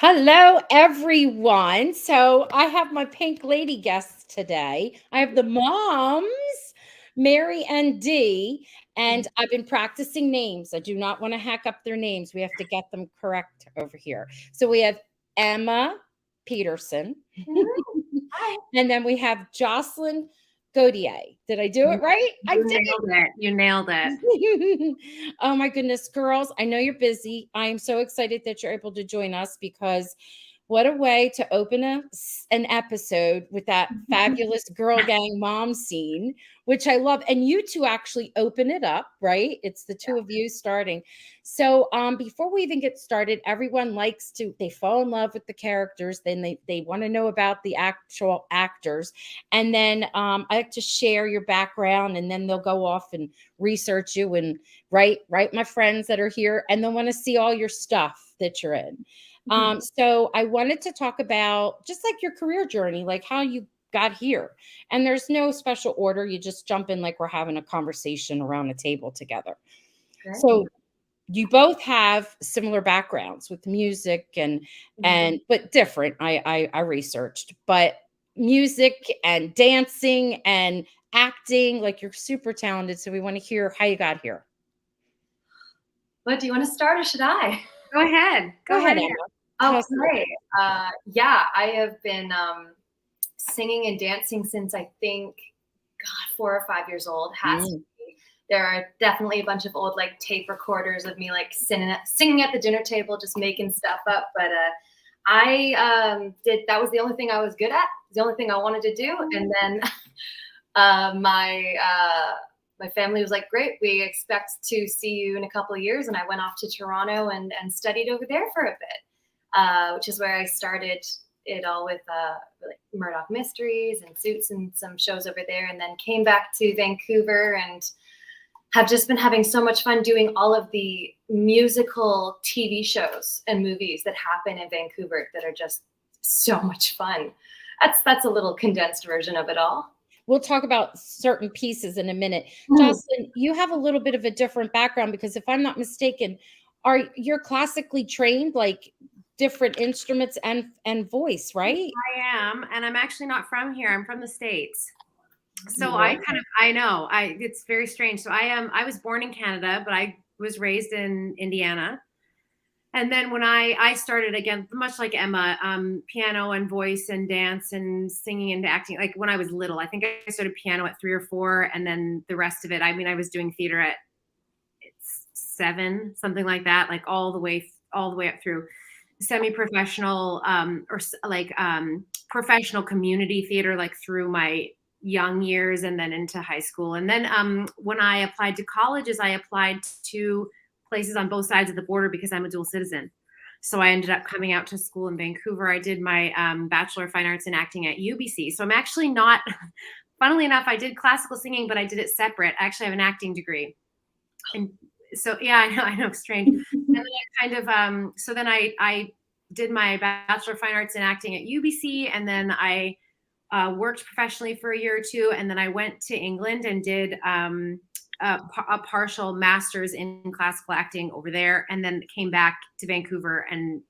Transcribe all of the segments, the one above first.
Hello, everyone. So I have my pink lady guests today. I have the moms, Mary and Dee, and I've been practicing names. I do not want to hack up their names. We have to get them correct over here. So we have Emma Pedersen, Hi. and then we have Jocelyn Gauthier. Did I do it right? I You did. nailed it. You nailed it. Oh my goodness, girls, I know you're busy. I am so excited that you're able to join us because what a way to open an episode with that fabulous girl gang mom scene, which I love. And you two actually open it up, right? It's the two of you starting. So before we even get started, everyone likes to, they fall in love with the characters, then they want to know about the actual actors. And then I like to share your background, and then they'll go off and research you and write my friends that are here, and they'll want to see all your stuff that you're in. So I wanted to talk about just like your career journey, like how you got here. And there's no special order. You just jump in like we're having a conversation around a table together. Great. So you both have similar backgrounds with music and but different. I researched, but music and dancing and acting, like you're super talented. So we want to hear how you got here. What, do you want to start or should I? Go ahead. Go ahead, Emma. Emma. Oh, great. Yeah, I have been singing and dancing since I think, God, 4 or 5 years old. Has to be. There are definitely a bunch of old like tape recorders of me like singing at the dinner table, just making stuff up. But I did. That was the only thing I was good at. The only thing I wanted to do. And then my family was like, great, we expect to see you in a couple of years. And I went off to Toronto and studied over there for a bit, which is where I started it all with like Murdoch Mysteries and Suits and some shows over there. And then came back to Vancouver and have just been having so much fun doing all of the musical TV shows and movies that happen in Vancouver that are just so much fun. That's a little condensed version of it all. We'll talk about certain pieces in a minute. Jocelyn, you have a little bit of a different background because if I'm not mistaken, you're classically trained, like different instruments and voice, right? I am, and I'm actually not from here. I'm from the States. So I know, it's very strange. So I was born in Canada, but I was raised in Indiana. And then when I started, again, much like Emma, piano and voice and dance and singing and acting, like when I was little. I think I started piano at 3 or 4, and then the rest of it, I mean, I was doing theater at 7, something like that, like all the way up through semi-professional or like professional community theater, like through my young years and then into high school. And then when I applied to colleges, I applied to places on both sides of the border because I'm a dual citizen. So I ended up coming out to school in Vancouver. I did my Bachelor of Fine Arts in Acting at UBC. So I'm actually not, funnily enough, I did classical singing, but I did it separate. I actually have an acting degree. And so, yeah, I know, strange. And then I kind of, so then I did my Bachelor of Fine Arts in Acting at UBC. And then I worked professionally for a year or two. And then I went to England and did a partial master's in classical acting over there, and then came back to Vancouver and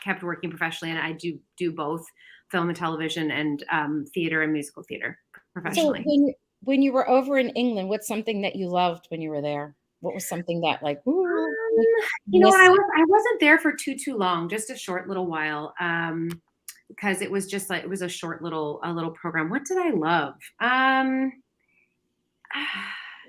kept working professionally. And I do both film and television and theater and musical theater professionally. So when you were over in England, what's something that you loved when you were there? What was something that like, you know, I wasn't there for too long, just a short little while. Because it was just like, it was a short little program. What did I love?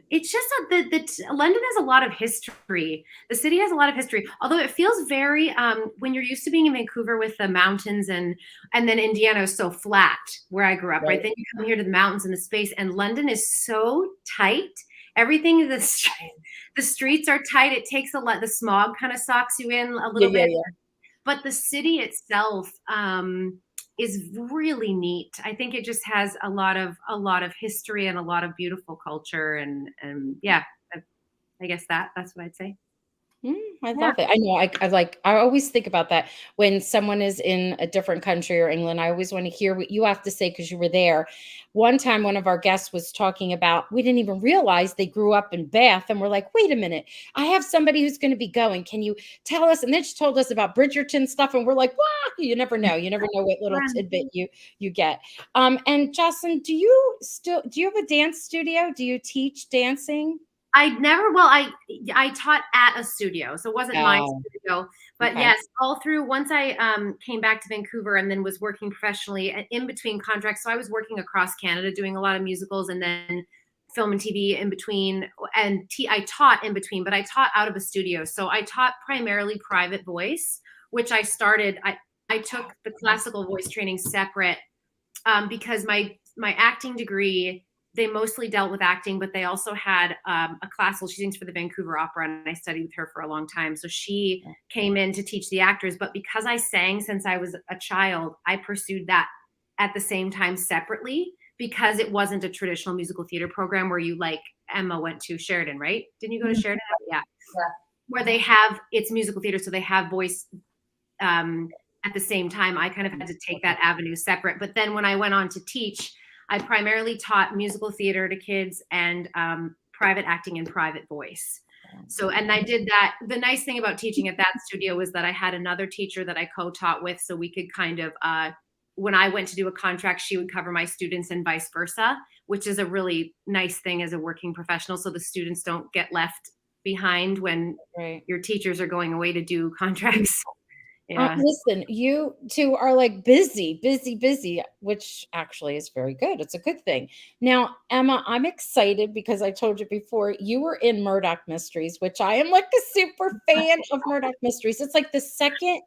It's just that London has a lot of history. The city has a lot of history, although it feels very, when you're used to being in Vancouver with the mountains and then Indiana is so flat where I grew up, right? Then you come here to the mountains and the space, and London is so tight. Everything, the streets are tight. It takes a lot, the smog kind of sucks you in a little bit. But the city itself is really neat. I think it just has a lot of history and a lot of beautiful culture, and yeah, I guess that's what I'd say. I Yeah. love it. I know. I always think about that when someone is in a different country or England. I always want to hear what you have to say because you were there. One time, one of our guests was talking about, we didn't even realize they grew up in Bath. And we're like, wait a minute, I have somebody who's going to be going. Can you tell us? And then she told us about Bridgerton stuff. And we're like, wow, you never know. You never know what little tidbit you get. And Jocelyn, do you have a dance studio? Do you teach dancing? I taught at a studio, so it wasn't my studio, but okay. yes, all through once I came back to Vancouver and then was working professionally and in between contracts. So I was working across Canada doing a lot of musicals and then film and TV in between, and I taught in between, but I taught out of a studio. So I taught primarily private voice, which I took the classical voice training separate because my acting degree, they mostly dealt with acting, but they also had a classical. She sings for the Vancouver Opera, and I studied with her for a long time. So she came in to teach the actors. But because I sang since I was a child, I pursued that at the same time separately because it wasn't a traditional musical theater program where you, like Emma went to Sheridan, right? Didn't you go to Sheridan? Yeah. Where it's musical theater, so they have voice at the same time. I kind of had to take that avenue separate. But then when I went on to teach, I primarily taught musical theater to kids and private acting and private voice. So, and I did that. The nice thing about teaching at that studio was that I had another teacher that I co-taught with. So we could kind of, when I went to do a contract, she would cover my students and vice versa, which is a really nice thing as a working professional. So the students don't get left behind when your teachers are going away to do contracts. Yeah. Listen, you two are like busy, which actually is very good. It's a good thing. Now, Emma, I'm excited because I told you before you were in Murdoch Mysteries, which I am like a super fan of Murdoch Mysteries. It's like the second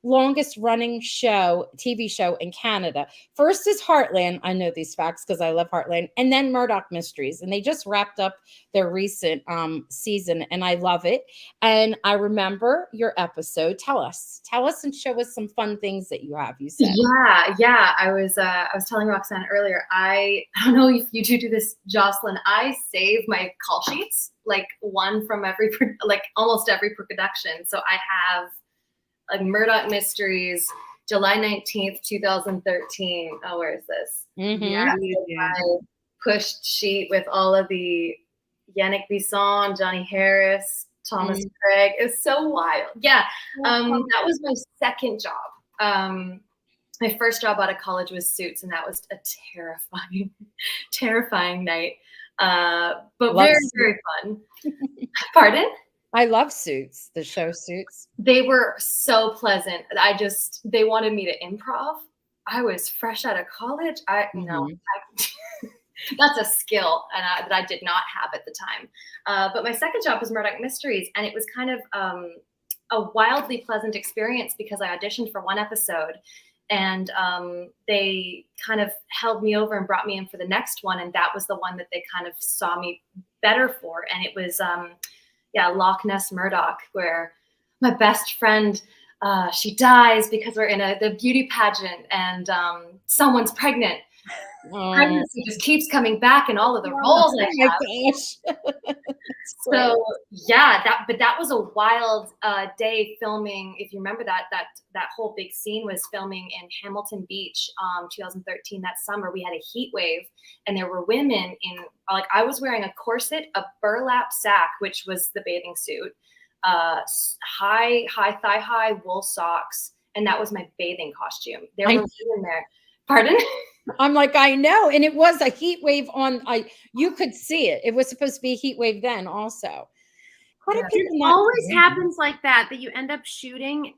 longest running TV show in Canada. First is Heartland. I know these facts because I love Heartland. And then Murdoch Mysteries. And they just wrapped up their recent season and I love it. And I remember your episode. Tell us and show us some fun things that you have, you said. Yeah. I was telling Roxanne earlier, I don't know if you do this, Jocelyn. I save my call sheets, like one from almost every production. So I have like Murdoch Mysteries, July 19th, 2013. Oh, where is this? Yeah. I pushed sheet with all of the Yannick Bisson, Johnny Harris, Thomas Craig. It was so wild. Yeah. That was my second job. My first job out of college was Suits, and that was a terrifying night. But very fun. Pardon? I love Suits, the show Suits. They were so pleasant. They wanted me to improv. I was fresh out of college. That's a skill that I did not have at the time. But my second job was Murdoch Mysteries, and it was kind of a wildly pleasant experience because I auditioned for one episode, and they kind of held me over and brought me in for the next one, and that was the one that they kind of saw me better for, and it was Loch Ness Murdoch, where my best friend, she dies because we're in the beauty pageant and someone's pregnant. Pregnancy just keeps coming back in all of the roles I have. So that was a wild day filming. If you remember that whole big scene was filming in Hamilton Beach, 2013. That summer we had a heat wave, and there were women in I was wearing a corset, a burlap sack, which was the bathing suit, high thigh high wool socks, and that was my bathing costume. There were women there. Pardon? I'm like, I know. And it was a heat wave you could see it. It was supposed to be a heat wave then also. It always happens like that you end up shooting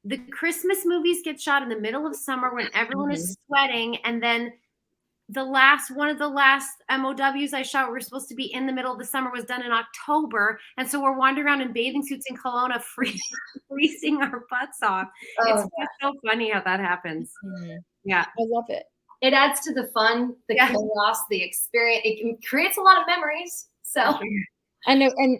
the Christmas movies get shot in the middle of summer when everyone is sweating. And then one of the last MOWs I shot, we were supposed to be in the middle of the summer, was done in October. And so we're wandering around in bathing suits in Kelowna, freezing our butts off. It's so funny how that happens. Yeah. I love it. It adds to the fun, the chaos, the experience. It creates a lot of memories. So I know, and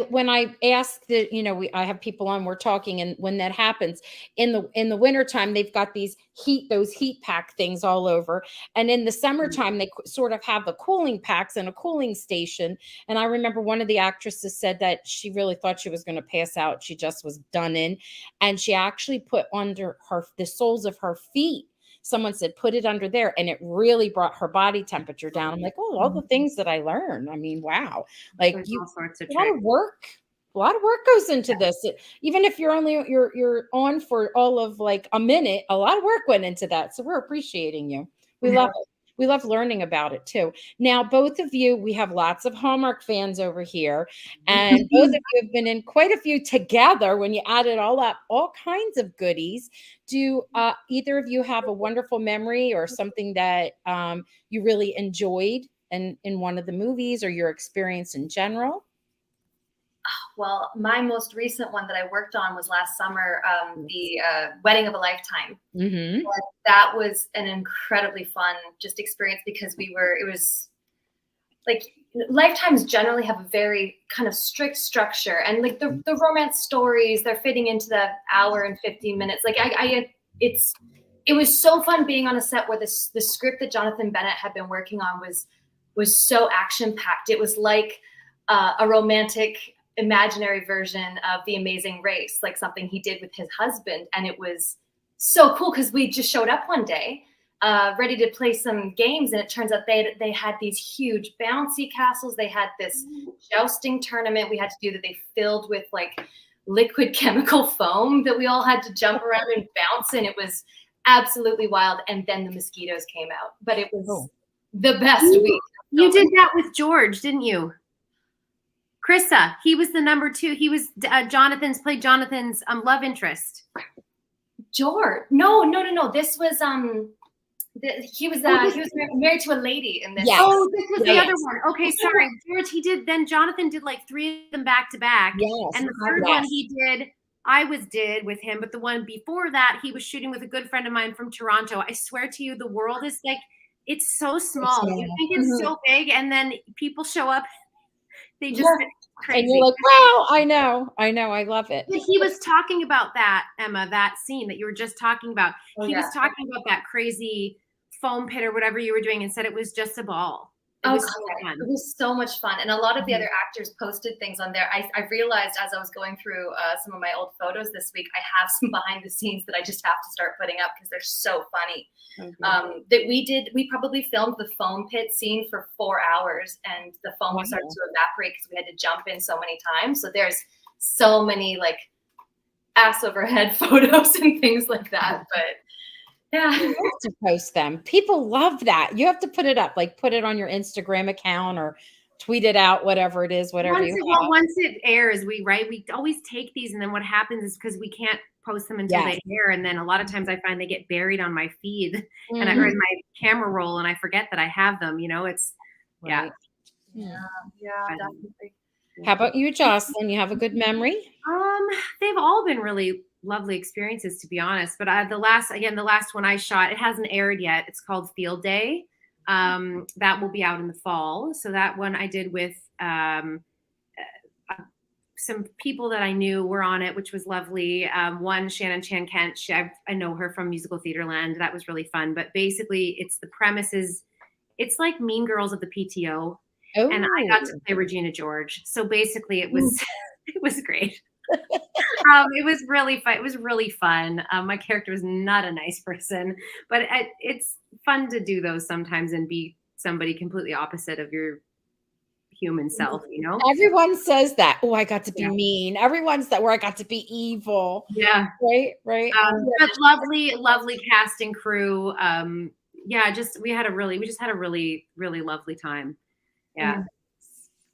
when I ask that, I have people on, we're talking, and when that happens in the wintertime, they've got those heat pack things all over, and in the summertime, they sort of have the cooling packs and a cooling station. And I remember one of the actresses said that she really thought she was going to pass out. She just was done in, and she actually put under the soles of her feet. Someone said, put it under there. And it really brought her body temperature down. I'm like, oh, all the things that I learned. I mean, wow. Like There's all sorts of a lot tricks. of work. A lot of work goes into this. Even if you're on for all of like a minute, a lot of work went into that. So we're appreciating you. We love it. We love learning about it too. Now, both of you, we have lots of Hallmark fans over here, and both of you have been in quite a few together. When you add it all up, all kinds of goodies. Do either of you have a wonderful memory or something that you really enjoyed in one of the movies, or your experience in general? Well, my most recent one that I worked on was last summer, the Wedding of a Lifetime. Mm-hmm. That was an incredibly fun just experience because it was like Lifetimes generally have a very kind of strict structure, and like the romance stories, they're fitting into that hour and 15 minutes. Like it was so fun being on a set where the script that Jonathan Bennett had been working on was so action packed. It was like a romantic imaginary version of The Amazing Race, like something he did with his husband. And it was so cool because we just showed up one day ready to play some games, and it turns out they had these huge bouncy castles. They had this jousting tournament we had to do that they filled with like liquid chemical foam that we all had to jump around and bounce in. It was absolutely wild. And then the mosquitoes came out, but it was the best week. You did that with George, didn't you? Krista, he was the number 2. He was played Jonathan's love interest. George, no. This was he was married to a lady in this. Yes. Oh, this was the other one. Okay, sorry, George. Then Jonathan did like 3 of them back to back, and the third one I did with him. But the one before that, he was shooting with a good friend of mine from Toronto. I swear to you, the world is like, it's so small. You think it's so big, and then people show up. They just crazy. And you're like, wow, I know, I love it. He was talking about that, Emma, that scene that you were just talking about. He was talking about that crazy foam pit or whatever you were doing, and said it was just a ball. It was so much fun. And a lot of the other actors posted things on there. I realized as I was going through some of my old photos this week, I have some behind the scenes that I just have to start putting up because they're so funny. That we probably filmed the foam pit scene for 4 hours, and the foam started to evaporate because we had to jump in so many times. So there's so many like ass overhead photos and things like that. But yeah, you have to post them. People love that. You have to put it up, like put it on your Instagram account or tweet it out, whatever it is, whatever once it airs, we always take these, and then what happens is because we can't post them until they air, and then a lot of times I find they get buried on my feed and I heard my camera roll and I forget that I have them. It's yeah, definitely. How about you, Jocelyn? You have a good memory? They've all been really lovely experiences, to be honest. But the last one I shot, it hasn't aired yet. It's called Field Day. That will be out in the fall. So that one I did with some people that I knew were on it, which was lovely. One, Shannon Chan Kent, I know her from Musical Theaterland. That was really fun. But basically, the premise is, it's like Mean Girls of the PTO. Oh. And I got to play Regina George. So basically, it was it was great. It was really fun. It was really fun. My character was not a nice person, but it's fun to do those sometimes and be somebody completely opposite of your human self. Everyone says that. Oh, I got to be mean. Everyone's that where I got to be evil. Yeah. Right. But lovely cast and crew. We just had a really, really lovely time. Yeah.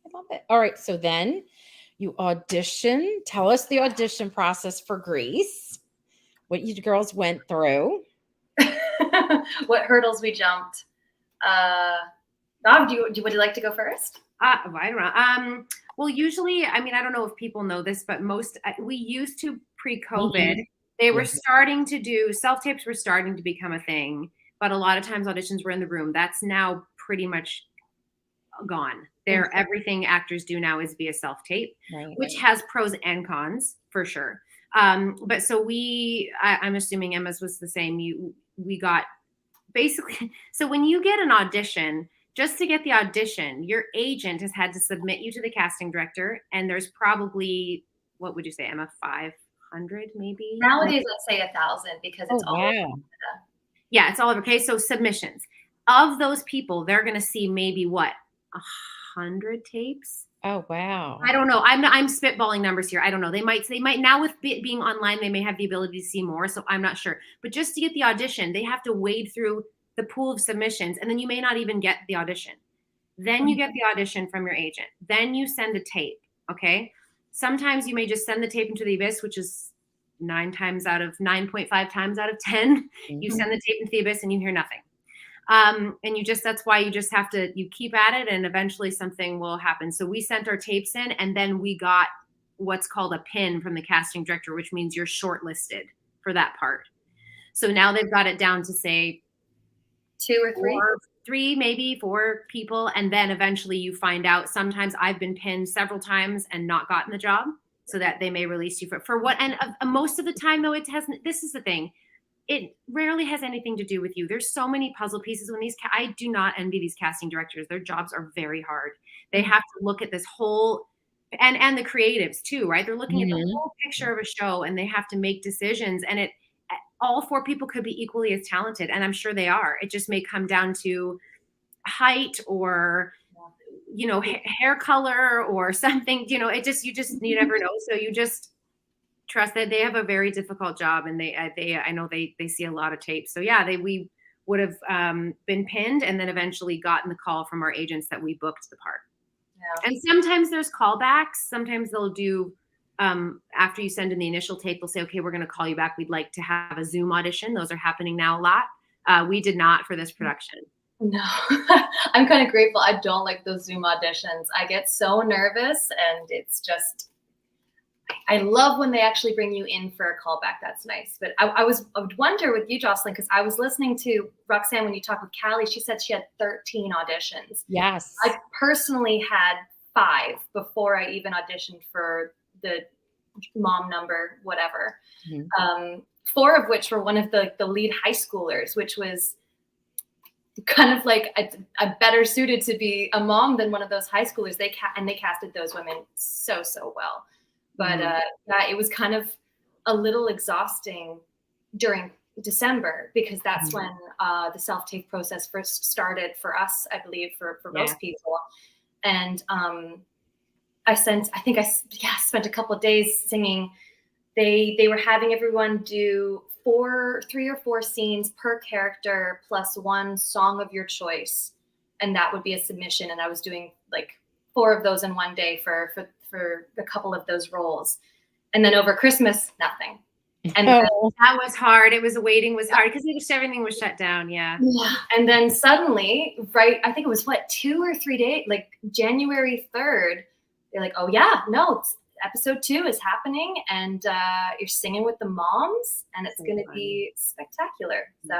I love it. All right. So then you audition. Tell us the audition process for Grease. What you girls went through. What hurdles we jumped. Would you like to go first? I don't know. Well, usually, I don't know if people know this, but we used to pre-COVID, they were starting to do self-tapes were starting to become a thing, but a lot of times auditions were in the room. That's now pretty much gone. Everything actors do now is via self-tape, Right. which has pros and cons for sure. But so I'm assuming Emma's was the same. We got basically, so when you get an audition, just to get the audition, your agent has had to submit you to the casting director, and there's probably, what would you say, Emma, 500 maybe? Nowadays, let's say 1,000 because it's all wow. Yeah, it's all over. Okay, so submissions. Of those people, they're going to see maybe what, 100 tapes? Oh, wow. I don't know. I'm spitballing numbers here. I don't know. They might now, with being online, they may have the ability to see more. So I'm not sure. But just to get the audition, they have to wade through the pool of submissions, and then you may not even get the audition. Then you get the audition from your agent. Then you send a tape. Okay. Sometimes you may just send the tape into the abyss, which is 9.5 times out of 10. You send the tape into the abyss and you hear nothing. And that's why you just have to, you keep at it, and eventually something will happen. So we sent our tapes in, and then we got what's called a pin from the casting director, which means you're shortlisted for that part. So now they've got it down to say 2 or 3, maybe 4 people. And then eventually you find out. Sometimes I've been pinned several times and not gotten the job, so that they may release you for what. And most of the time, though, it hasn't. This is the thing. It rarely has anything to do with you. There's so many puzzle pieces when I do not envy these casting directors. Their jobs are very hard. They have to look at this whole, and the creatives too, right? They're looking at the whole picture of a show, and they have to make decisions. And all 4 people could be equally as talented, and I'm sure they are. It just may come down to height or, hair color or something. You never know. So you just trust that they have a very difficult job, and I know they see a lot of tapes. So yeah, we would have been pinned, and then eventually gotten the call from our agents that we booked the part. Yeah. And sometimes there's callbacks. Sometimes they'll do, after you send in the initial tape, they'll say, okay, we're going to call you back. We'd like to have a Zoom audition. Those are happening now a lot. We did not for this production. No, I'm kind of grateful. I don't like those Zoom auditions. I get so nervous, and it's just, I love when they actually bring you in for a callback. That's nice. But I would wonder with you, Jocelyn, because I was listening to Roxanne when you talked with Callie. She said she had 13 auditions. Yes. I personally had 5 before I even auditioned for the mom number, whatever. 4 of which were one of the lead high schoolers, which was kind of like a better suited to be a mom than one of those high schoolers. They casted those women so well. But it was kind of a little exhausting during December, because that's when the self-tape process first started for us, I believe, for most people. And I spent a couple of days singing. They were having everyone do 3 or 4 scenes per character plus 1 song of your choice, and that would be a submission. And I was doing like 4 of those in one day for a couple of those roles. And then over Christmas, nothing. And that was hard. Waiting was hard because everything was shut down. Yeah. And then suddenly, right, I think it was 2 or 3 days, like January 3rd, they're like, oh yeah, no, episode 2 is happening, and you're singing with the moms, and it's going to be spectacular. So.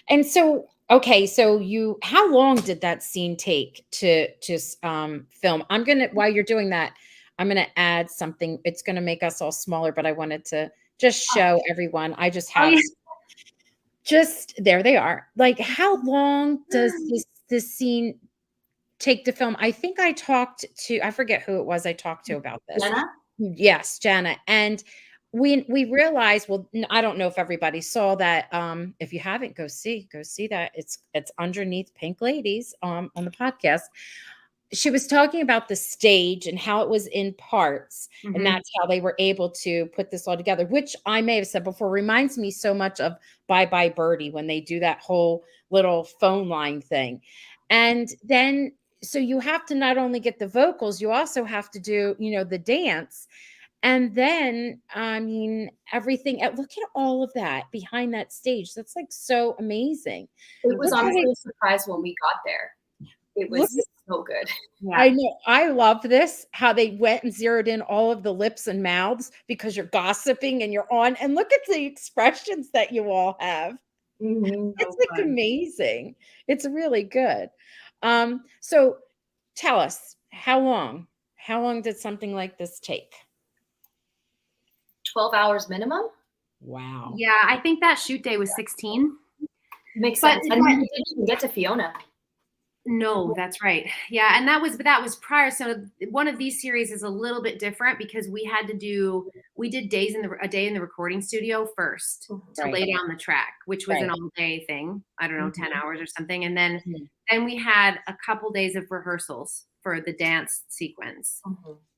And so, okay, so how long did that scene take to film? While you're doing that, I'm gonna add something. It's gonna make us all smaller, but I wanted to just show everyone. I just have just there they are. Like, how long does this scene take to film? I think I forget who it was I talked to about this. Jenna? Yes, Jenna. And we realized, well, I don't know if everybody saw that. If you haven't, go see that. It's underneath Pink Ladies on the podcast. She was talking about the stage and how it was in parts, and that's how they were able to put this all together, which I may have said before reminds me so much of Bye Bye Birdie when they do that whole little phone line thing. And then, so you have to not only get the vocals, you also have to do, the dance. And then, I mean, everything, look at all of that behind that stage. That's like so amazing. It was honestly a surprise when we got there. It was so good. Yeah. I know. I love this, how they went and zeroed in all of the lips and mouths because you're gossiping and you're on. And look at the expressions that you all have. It's like amazing. It's really good. So tell us how long did something like this take? 12 hours minimum. Wow. Yeah, I think that shoot day was 16. Makes sense. And we didn't even get to Fiona. No, that's right. Yeah, and that was prior. So one of these series is a little bit different because we did a day in the recording studio first to lay down the track, which was an all day thing. I don't know, 10 hours or something. And then we had a couple days of rehearsals for the dance sequence.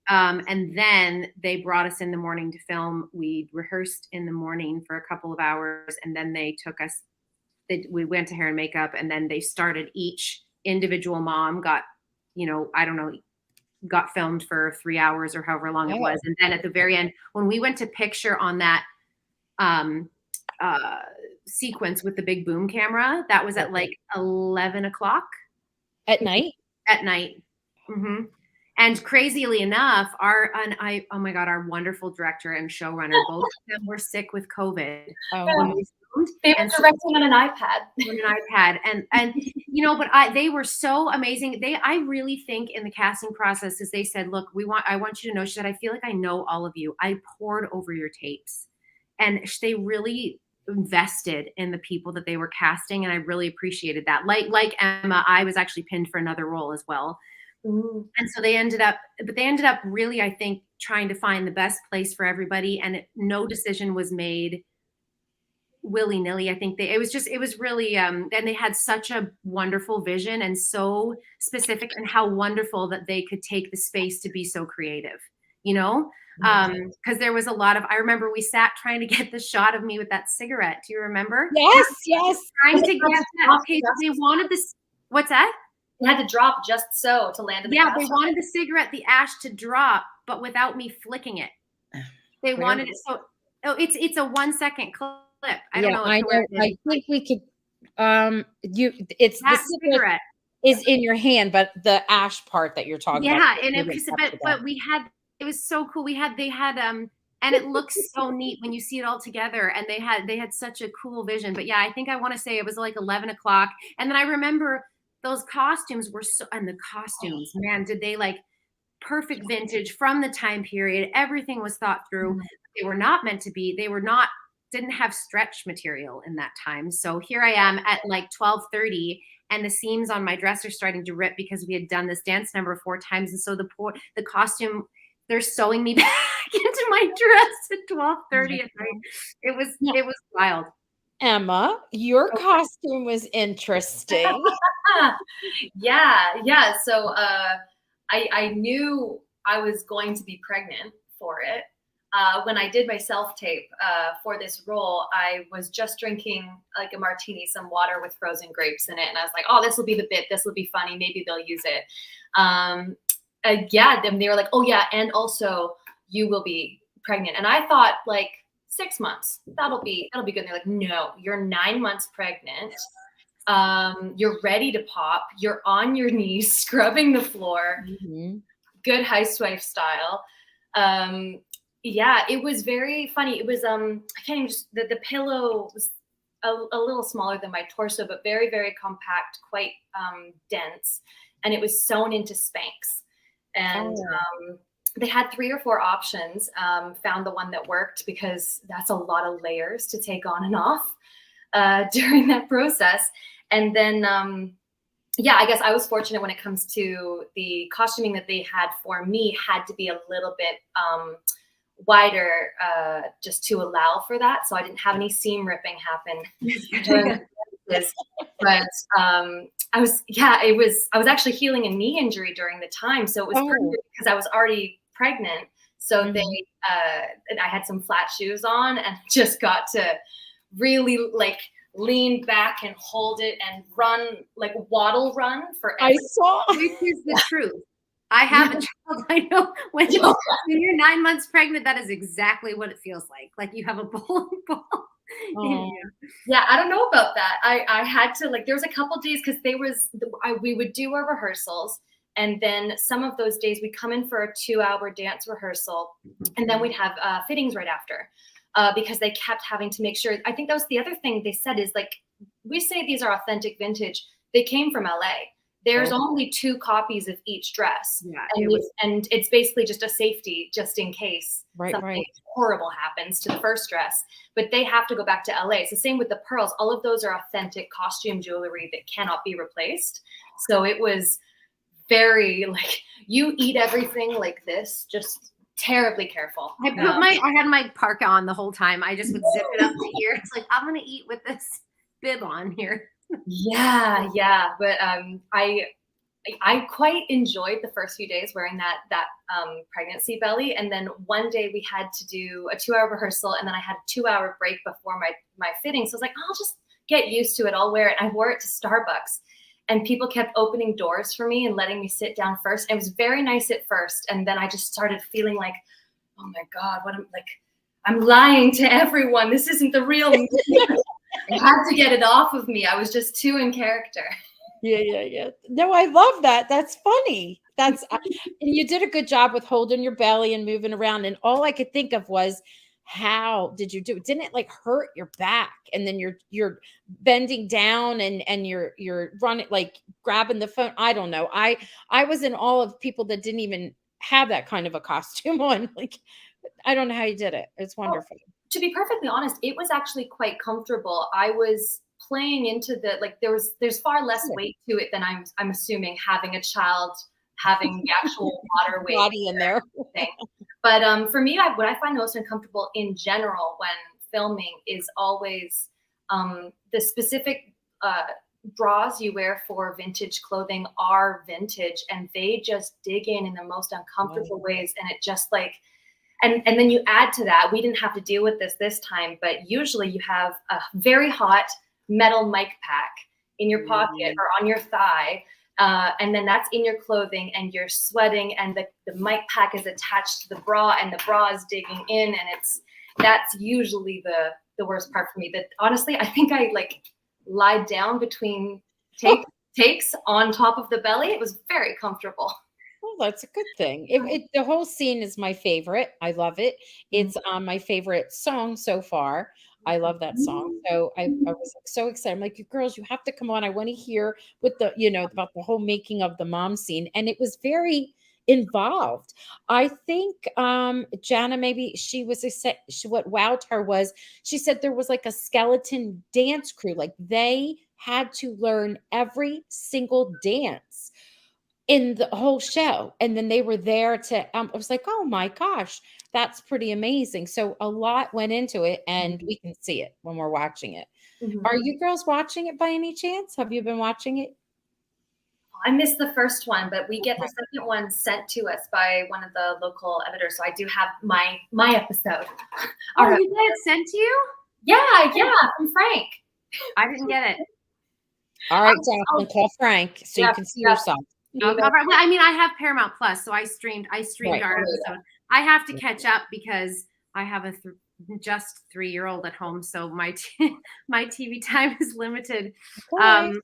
And then they brought us in the morning to film. We rehearsed in the morning for a couple of hours, and then they took us. We went to hair and makeup, and then they started each individual mom got, I don't know, got filmed for 3 hours or however long it was. And then at the very end, when we went to picture on that sequence with the big boom camera, that was at like 11 o'clock. At night? At night. And crazily enough, our wonderful director and showrunner, both of them were sick with COVID. When we filmed. They were directing on an iPad. And but they were so amazing. I really think in the casting process, as they said, look, I want you to know, she said, I feel like I know all of you. I pored over your tapes, and they really invested in the people that they were casting, and I really appreciated that. Like Emma, I was actually pinned for another role as well. And so they ended up really, I think, trying to find the best place for everybody, and no decision was made willy-nilly. I think it was really and they had such a wonderful vision and so specific, and how wonderful that they could take the space to be so creative, because there was a lot of, I remember we sat trying to get the shot of me with that cigarette. Do you remember? Yes. Trying to get that. Okay, they wanted this. What's that? It had to drop just so to land in the they wanted the cigarette, the ash to drop, but without me flicking it. They wanted it so. Oh, it's a 1 second clip. I don't know. I think we could. It's that the cigarette is in your hand, but the ash part that you're talking about. Yeah, and but we had. It was so cool. They had and it looks so neat when you see it all together. And they had such a cool vision. But yeah, I think I want to say it was like 11 o'clock, and then I remember. Those costumes were man, did they perfect vintage from the time period. Everything was thought through. They were not meant to be. Didn't have stretch material in that time. So here I am at 12:30, and the seams on my dress are starting to rip because we had done this dance number 4 times. And so the costume, they're sewing me back into my dress at 12:30 at night. It was wild. Emma, your costume was interesting. Yeah. So I knew I was going to be pregnant for it. When I did my self-tape for this role, I was just drinking like a martini, some water with frozen grapes in it. And I was like, oh, this will be the bit. This will be funny. Maybe they'll use it. Then they were like, oh yeah, and also you will be pregnant. And I thought 6 months, that'll be good. And they're like, no, you're 9 months pregnant. You're ready to pop. You're on your knees, scrubbing the floor. Good housewife style. It was very funny. It was, I can't even the pillow was a little smaller than my torso, but very, very compact, quite dense. And it was sewn into Spanx. And they had 3 or 4 options, found the one that worked because that's a lot of layers to take on and off during that process. And then, I guess I was fortunate when it comes to the costuming that they had for me had to be a little bit wider just to allow for that. So I didn't have any seam ripping happen during this. But I was actually healing a knee injury during the time. So it was perfect because I was already pregnant. So I had some flat shoes on and just got to really lean back and hold it and run, waddle run for I saw. Which is the truth. I have a child. I know when you're 9 months pregnant, that is exactly what it feels like. Like you have a bowling ball. Yeah, I don't know about that. I had to there was a couple days because we would do our rehearsals, and then some of those days we'd come in for a 2-hour dance rehearsal, and then we'd have fittings right after because they kept having to make sure. I think that was the other thing they said is we say these are authentic vintage. They came from LA. there's only 2 copies of each dress. Yeah, And it's basically just a safety just in case something horrible happens to the first dress. But they have to go back to LA. It's the same with the pearls. All of those are authentic costume jewelry that cannot be replaced. So it was very like, you eat everything like this, just terribly careful. I had my parka on the whole time. I just would zip it up to here. It's like, I'm gonna eat with this bib on here. Yeah. But I quite enjoyed the first few days wearing that pregnancy belly. And then one day we had to do a 2-hour rehearsal, and then I had a 2-hour break before my fitting. So I was like, I'll just get used to it. I'll wear it. And I wore it to Starbucks, and people kept opening doors for me and letting me sit down first. It was very nice at first. And then I just started feeling like, oh my God, I'm lying to everyone. This isn't the real me. I had to get it off of me. I was just too in character. Yeah. No, I love that. That's funny. And you did a good job with holding your belly and moving around. And all I could think of was, how did you do it? Didn't it like hurt your back? And then you're bending down and you're running, like grabbing the phone. I don't know. I was in awe of people that didn't even have that kind of a costume on. Like, I don't know how you did it. It's wonderful. Well, to be perfectly honest, it was actually quite comfortable. I was playing into the, like, there's far less weight to it than I'm assuming having a child, having the actual water weight body in there. But for me, what I find the most uncomfortable in general when filming is always the specific bras you wear for vintage clothing are vintage, and they just dig in the most uncomfortable ways. And it just like, and then you add to that, we didn't have to deal with this time, but usually you have a very hot metal mic pack in your pocket or on your thigh. And then that's in your clothing, and you're sweating, and the mic pack is attached to the bra, and the bra is digging in, and that's usually the worst part for me. That honestly, I think I like lied down between takes on top of the belly. It was very comfortable. Well, that's a good thing. The whole scene is my favorite. I love it. It's my favorite song so far. I love that song. So I was so excited. I'm like, you girls, you have to come on. I want to hear what about the whole making of the mom scene. And it was very involved. I think Jana, maybe what wowed her was, she said there was like a skeleton dance crew. Like they had to learn every single dance in the whole show. And then they were there to, I was like, oh my gosh, that's pretty amazing. So a lot went into it, and we can see it when we're watching it. Are you girls watching it by any chance? Have you been watching it? I missed the first one, but we get the second one sent to us by one of the local editors. So I do have my episode. Oh, you got it sent to you? Yeah, from Frank. I didn't get it. All right, Jocelyn, call Frank so you can see yourself. I mean, I have Paramount Plus, so I streamed our episode. I have to catch up because I have a just 3-year-old at home, so my TV time is limited. I've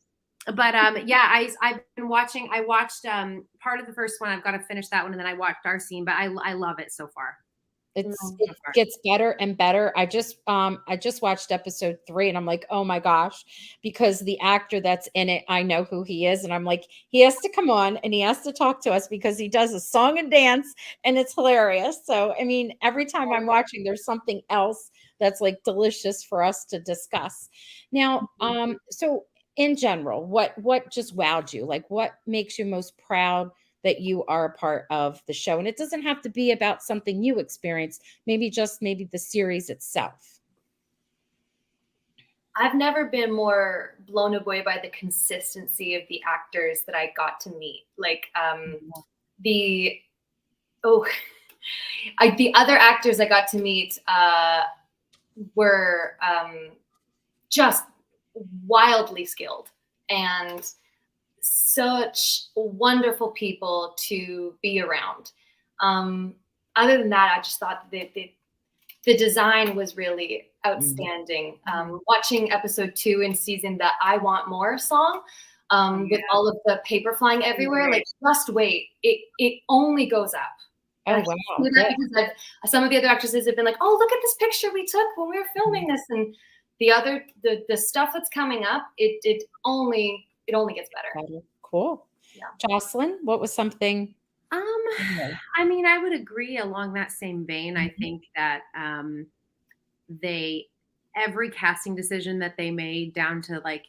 been watching. I watched part of the first one. I've got to finish that one, and then I watched our scene. But I love it so far. It gets better and better. I just watched episode 3, and I'm like, oh my gosh, because the actor that's in it, I know who he is. And I'm like, he has to come on and he has to talk to us because he does a song and dance, and it's hilarious. So, I mean, every time I'm watching, there's something else that's like delicious for us to discuss. Now, so in general, what just wowed you? Like, what makes you most proud that you are a part of the show? And it doesn't have to be about something you experienced, maybe the series itself. I've never been more blown away by the consistency of the actors that I got to meet. Like the other actors I got to meet were just wildly skilled and such wonderful people to be around. Other than that, I just thought that the design was really outstanding. Watching episode 2 and season the I Want More song with all of the paper flying everywhere, like just wait, it only goes up. Oh, wow. Because some of the other actresses have been like, oh, look at this picture we took when we were filming this. And the stuff that's coming up, it only gets better. Cool. Yeah. Jocelyn, what was something? I mean, I would agree along that same vein. I think that every casting decision that they made down to like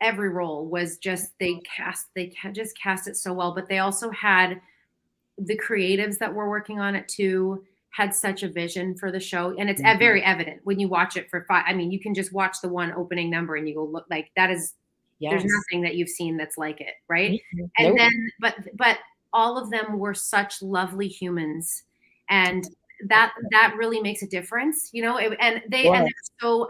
every role was just they just cast it so well. But they also had the creatives that were working on it too had such a vision for the show, and it's very evident when you watch it for 5. I mean, you can just watch the one opening number and you go, look, like that is. There's nothing that you've seen that's like it, right? And then, but all of them were such lovely humans, and that really makes a difference, you know. And they're so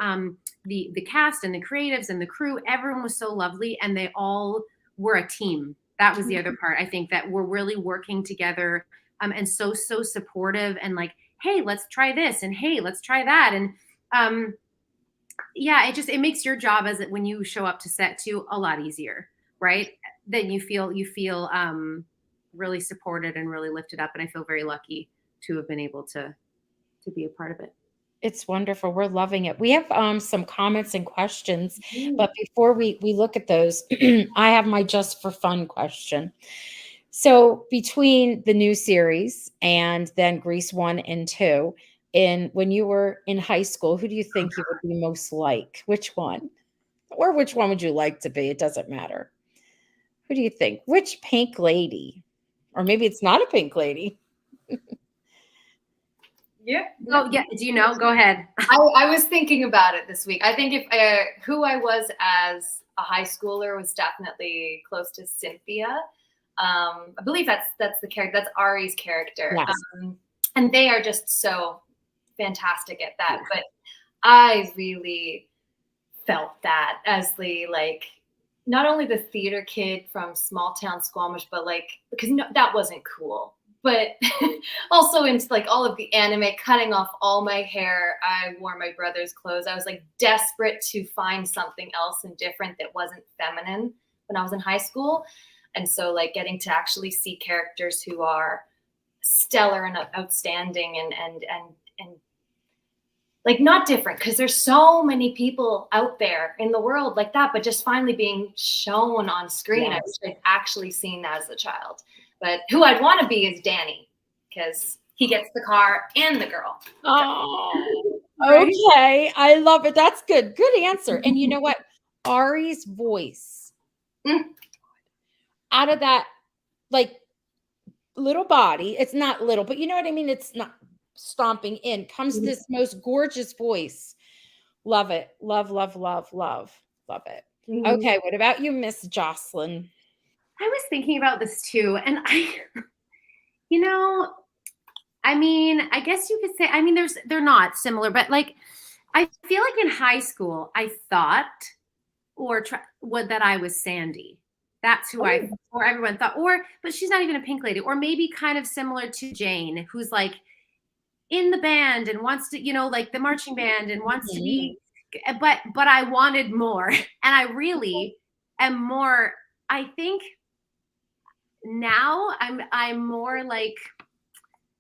the cast and the creatives and the crew, everyone was so lovely, and they all were a team. That was the other part. I think that we're really working together, and so supportive, and like, hey, let's try this, and hey, let's try that, and yeah, it makes your job when you show up to set too a lot easier, right? Then you feel really supported and really lifted up, and I feel very lucky to have been able to be a part of it. It's wonderful. We're loving it. We have some comments and questions, but before we look at those, I have my just for fun question. So between the new series and then Grease 1 and 2, when you were in high school, who do you think you would be most like? Which one? Or which one would you like to be? It doesn't matter. Who do you think? Which pink lady? Or maybe it's not a pink lady. Yeah. Oh, yeah. Do you know? Go ahead. I was thinking about it this week. I think if who I was as a high schooler was definitely close to Cynthia. I believe that's the character. That's Ari's character. Yes. And they are just so fantastic at that. But I really felt that as the not only the theater kid from small town Squamish, but because that wasn't cool. But also into all of the anime, cutting off all my hair. I wore my brother's clothes. I was desperate to find something else and different that wasn't feminine when I was in high school. And so getting to actually see characters who are stellar and outstanding and not different, because there's so many people out there in the world like that, but just finally being shown on screen. Yes. I wish I'd actually seen that as a child. But who I'd want to be is Danny, because he gets the car and the girl. Oh, okay. I love it. That's good. Good answer. And you know what? Ari's voice out of that little body, it's not little, but you know what I mean? It's not stomping in, comes this most gorgeous voice. Love it. Love, love, love, love, love it. Okay. What about you, Miss Jocelyn? I was thinking about this too. And I mean, I guess you could say, I mean, they're not similar, but I feel like in high school, I thought that I was Sandy. That's who or everyone thought, but she's not even a pink lady, or maybe kind of similar to Jane, who's in the band and wants to, the marching band and wants to be, but I wanted more. And I really am more, I think now I'm more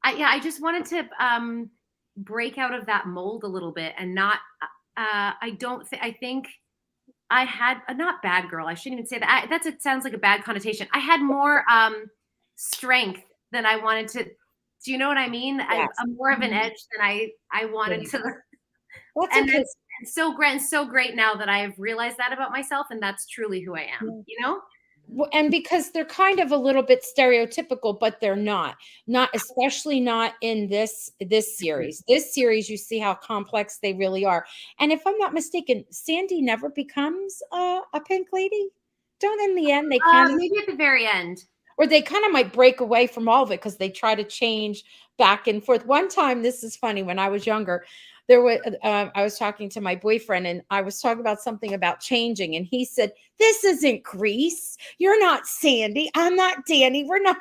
I just wanted to break out of that mold a little bit and not, I think I had not bad girl. I shouldn't even say that. It sounds like a bad connotation. I had more strength than I wanted to. Do you know what I mean? Yes. I'm more of an edge than I wanted to. And it's so great now that I've realized that about myself, and that's truly who I am. And because they're kind of a little bit stereotypical, but they're not especially not in this series. This series, you see how complex they really are. And if I'm not mistaken, Sandy never becomes a pink lady. Don't in the end they kind of maybe at the very end. Or they kind of might break away from all of it because they try to change back and forth. One time, this is funny, when I was younger, I was talking to my boyfriend and I was talking about something about changing. And he said, "This isn't Grease. You're not Sandy. I'm not Danny. We're not."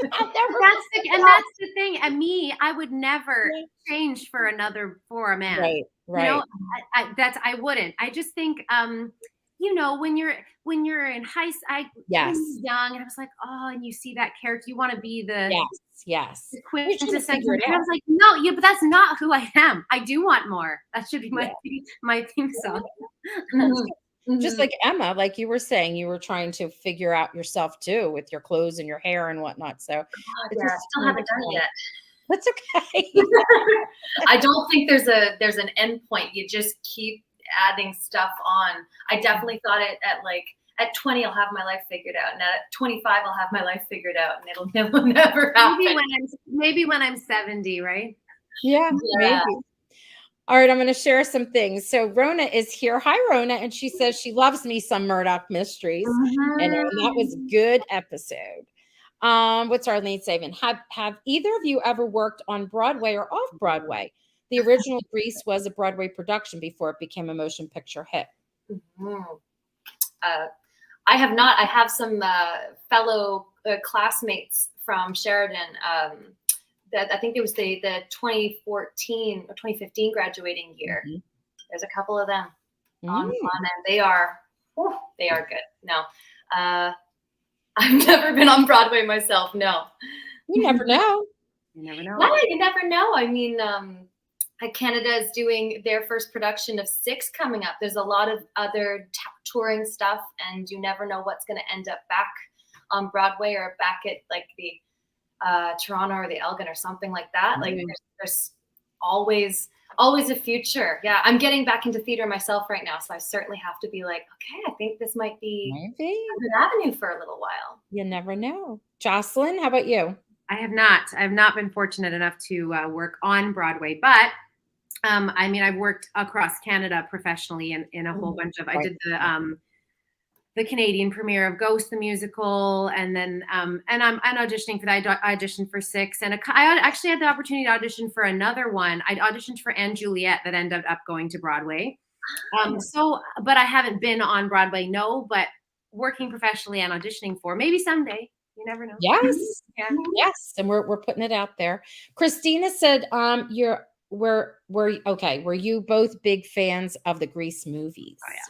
That's the thing. And me, I would never change for a man. Right. I wouldn't. I just think, when you're in high school, I was young, and I was like, oh, and you see that character, you want to be the the quintessential. And I was like, no, but that's not who I am. I do want more. That should be my theme song. Just like Emma, like you were saying, you were trying to figure out yourself too with your clothes and your hair and whatnot. So it's Yeah, I still haven't done it yet. That's okay. I don't think there's an end point. You just keep adding stuff on. I definitely thought at 20 I'll have my life figured out, and at 25 I'll have my life figured out, and it will never happen. Maybe when I'm 70, right? Yeah, maybe. All right, I'm going to share some things. So Rona is here. Hi, Rona. And she says she loves me some Murdoch Mysteries. And that was a good episode. What's Arlene saying? Have either of you ever worked on Broadway or off Broadway? The original Grease was a Broadway production before it became a motion picture hit. I have not. I have some fellow classmates from Sheridan. That I think it was the 2014 or 2015 graduating year. There's a couple of them on and they are good. No, I've never been on Broadway myself. No, you never know. You never know. No, you never know. I mean, Canada is doing their first production of Six coming up. There's a lot of other touring stuff, and you never know what's going to end up back on Broadway or back at like the Toronto or the Elgin or something like that. Like there's always a future. Yeah, I'm getting back into theater myself right now, so I certainly have to be like, okay, I think this might be a good avenue for a little while. You never know. Jocelyn, how about you? I have not been fortunate enough to work on Broadway, but I mean, I've worked across Canada professionally in a whole bunch of. I did the Canadian premiere of Ghost the musical, and then I'm auditioning for that. I auditioned for Six, and I actually had the opportunity to audition for another one. I auditioned for Anne Juliet that ended up going to Broadway. But I haven't been on Broadway. No, but working professionally and auditioning for maybe someday. You never know. Yes, yes, and we're putting it out there. Christina said, were you both big fans of the Grease movies? Oh yeah.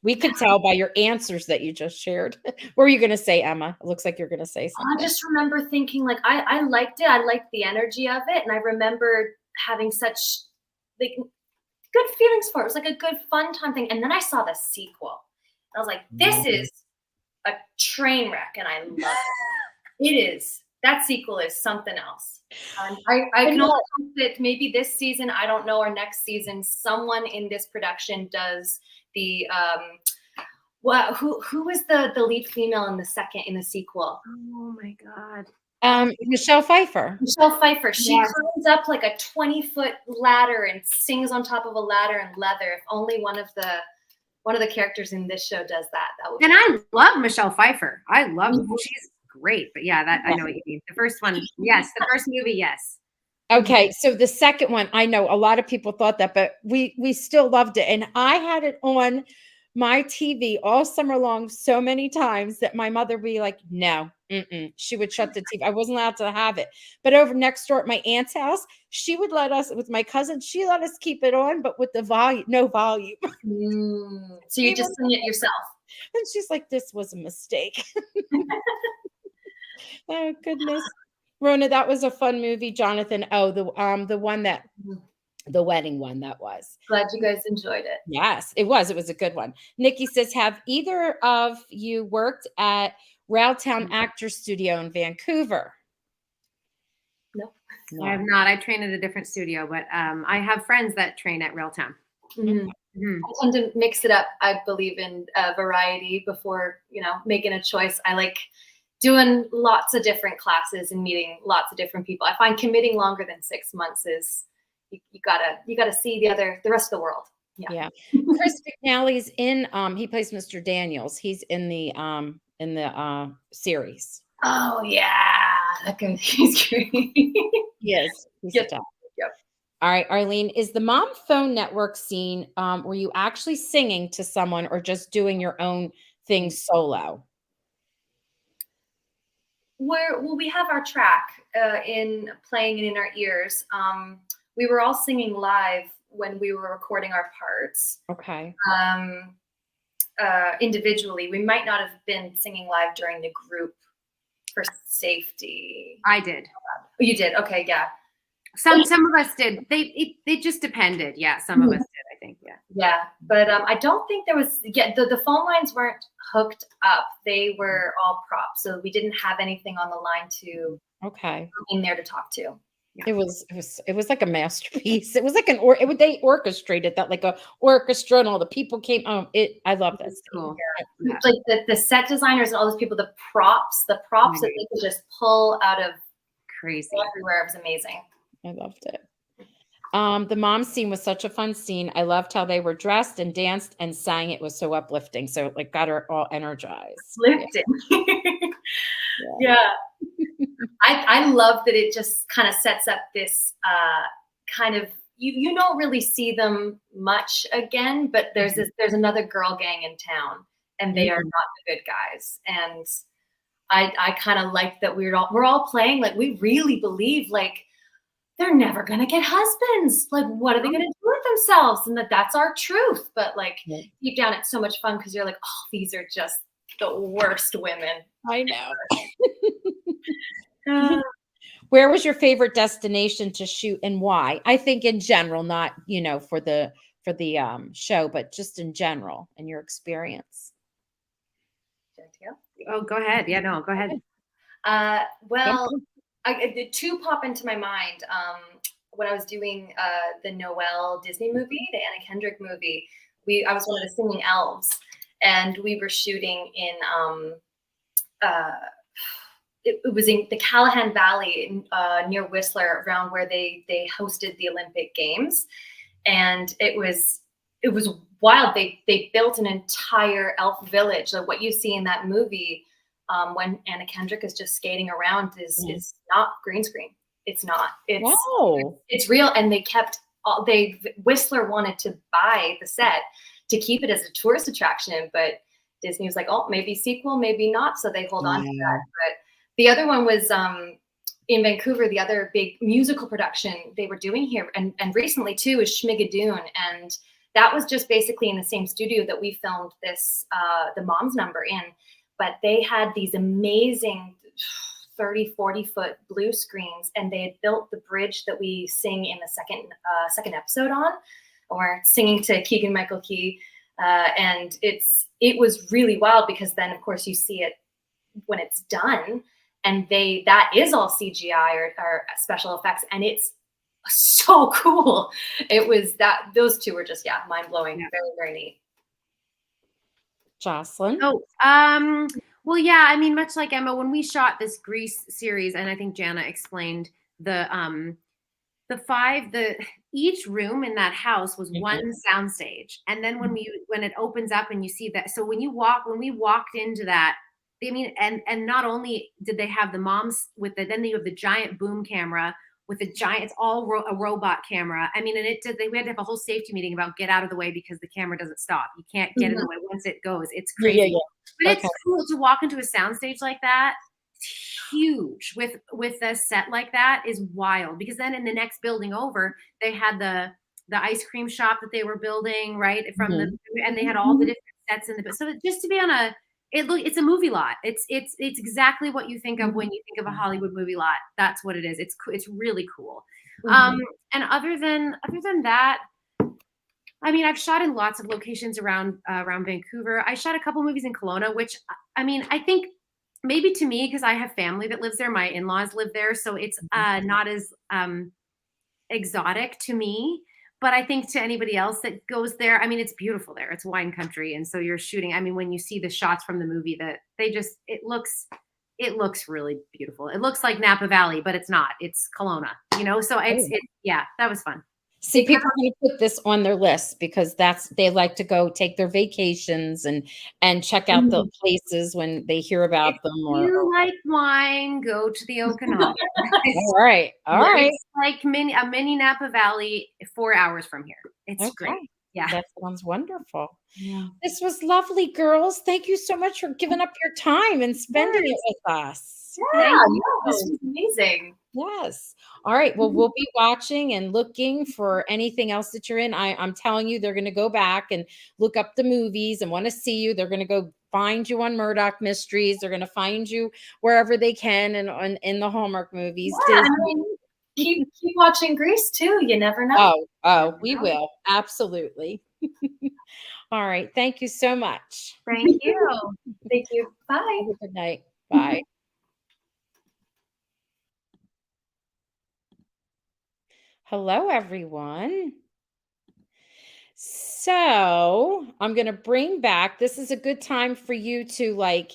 We could tell by your answers that you just shared. What were you going to say, Emma? It looks like you're going to say something. I just remember thinking, like, I liked it. I liked the energy of it. And I remember having such like good feelings for it. It was like a good, fun time thing. And then I saw the sequel. And I was like, this is a train wreck. And I love it. It is. That sequel is something else. I can only hope that maybe this season, I don't know, or next season, someone in this production does the who was the lead female in the sequel? Oh my God. Michelle Pfeiffer. She climbs up like a 20-foot ladder and sings on top of a ladder in leather. If only one of the characters in this show does that. And I love Michelle Pfeiffer. I love her. She's great. But yeah, I know what you mean. The first one, yes. The first movie, yes. Okay, so the second one, I know a lot of people thought that, but we still loved it. And I had it on my TV all summer long so many times that my mother would be like, no, she would shut the TV. I wasn't allowed to have it. But over next door at my aunt's house, she would let us, with my cousin, she let us keep it on, but with the volume, no volume. So you just sing it yourself. And she's like, this was a mistake. Oh, goodness. Rona, that was a fun movie. Jonathan, the one that, the wedding one that was. Glad you guys enjoyed it. Yes, it was. It was a good one. Nikki says, have either of you worked at Roundtown Actors Studio in Vancouver? No. I have not. I train at a different studio, but I have friends that train at Railtown. I tend to mix it up. I believe in variety before, making a choice. I like doing lots of different classes and meeting lots of different people. I find committing longer than 6 months is you gotta see the rest of the world. Yeah. Chris McNally's in he plays Mr. Daniels. He's in the series. Oh yeah, that guy, he's great. Yes, he's a top. Yep. All right, Arlene, is the mom phone network scene were you actually singing to someone or just doing your own thing solo? We have our track in playing and in our ears. We were all singing live when we were recording our parts. Okay. Individually, we might not have been singing live during the group for safety. I did. Oh, you did? Okay, yeah. Some of us did. They just depended. Yeah, some of us did. I think. Yeah. Yeah, but I don't think there was. Yeah, the phone lines weren't hooked up; they were all props, so we didn't have anything on the line to Okay. in there to talk to. Yeah. It was like a masterpiece. It was like they orchestrated that like a orchestra and all the people came. I love that. That's cool. Yeah. Like the set designers and all those people, the props that they could just pull out of Crazy everywhere. It was amazing. I loved it. The mom scene was such a fun scene. I loved how they were dressed and danced and sang. It was so uplifting. So it, like, got her all energized. Lifting. Yeah. I love that it just kind of sets up this kind of you don't really see them much again, but there's another girl gang in town, and they are not the good guys. And I kind of like that we're all playing like we really believe like they're never gonna get husbands. Like, what are they gonna do with themselves? And that's our truth. But like deep down, it's so much fun because you're like, oh, these are just the worst women. I know. Where was your favorite destination to shoot and why? I think in general, not for the show, but just in general and your experience. Oh, go ahead. Yeah, no, go ahead. Well, the two pop into my mind. When I was doing the Noelle Disney movie, the Anna Kendrick movie, I was one of the singing elves, and we were shooting in it was in the Callahan Valley near Whistler, around where they hosted the Olympic Games, and it was wild. They built an entire elf village. Like what you see in that movie when Anna Kendrick is just skating around is not green screen. It's not. It's real. And Whistler wanted to buy the set to keep it as a tourist attraction, but Disney was like, oh, maybe sequel, maybe not. So they hold on to that. But the other one was in Vancouver, the other big musical production they were doing here, and recently too, is Schmigadoon. And that was just basically in the same studio that we filmed this, the Mom's Number in. But they had these amazing 30, 40-foot blue screens, and they had built the bridge that we sing in the second episode on, or singing to Keegan-Michael Key. And it was really wild because then, of course, you see it when it's done, and that is all CGI or special effects, and it's so cool. It was those two were just mind blowing, very, very neat. Jocelyn? Oh, well, yeah, I mean, much like Emma, when we shot this Grease series, and I think Jana explained each room in that house was one soundstage. And then when it opens up and you see that, so when we walked into that, I mean, and not only did they have the moms then you have the giant boom camera with it's all a robot camera. I mean, and we had to have a whole safety meeting about get out of the way because the camera doesn't stop. You can't get in the way once it goes. It's crazy. Yeah. But it's cool to walk into a soundstage like that. It's huge with a set like that is wild, because then in the next building over, they had the ice cream shop that they were building right from and they had all the different sets in the, so just to be on it's a movie lot. It's exactly what you think of when you think of a Hollywood movie lot. That's what it is. It's really cool. And other than that, I mean, I've shot in lots of locations around Vancouver. I shot a couple movies in Kelowna, which, I mean, I think maybe to me, because I have family that lives there, my in-laws live there, so it's not as exotic to me. But I think to anybody else that goes there, I mean, it's beautiful there. It's wine country. And so you're shooting, I mean, when you see the shots from the movie, that it looks really beautiful. It looks like Napa Valley, but it's not. It's Kelowna, so that was fun. See, people are going to put this on their list because they like to go take their vacations and check out the places when they hear about them. If you like wine, go to the Okanagan. All right. It's like a mini Napa Valley, 4 hours from here. It's great. Yeah. That sounds wonderful. Yeah. This was lovely, girls. Thank you so much for giving up your time and spending it with us. Yeah, this was amazing. Yes. All right. Well, we'll be watching and looking for anything else that you're in. I'm telling you, they're going to go back and look up the movies and want to see you. They're going to go find you on Murdoch Mysteries. They're going to find you wherever they can and in the Hallmark movies. Yeah, keep watching Grease too. You never know. Oh, we will. Absolutely. All right. Thank you so much. Thank you. Thank you. Bye. Have a good night. Bye. Hello, everyone. So I'm going to bring back, this is a good time for you to like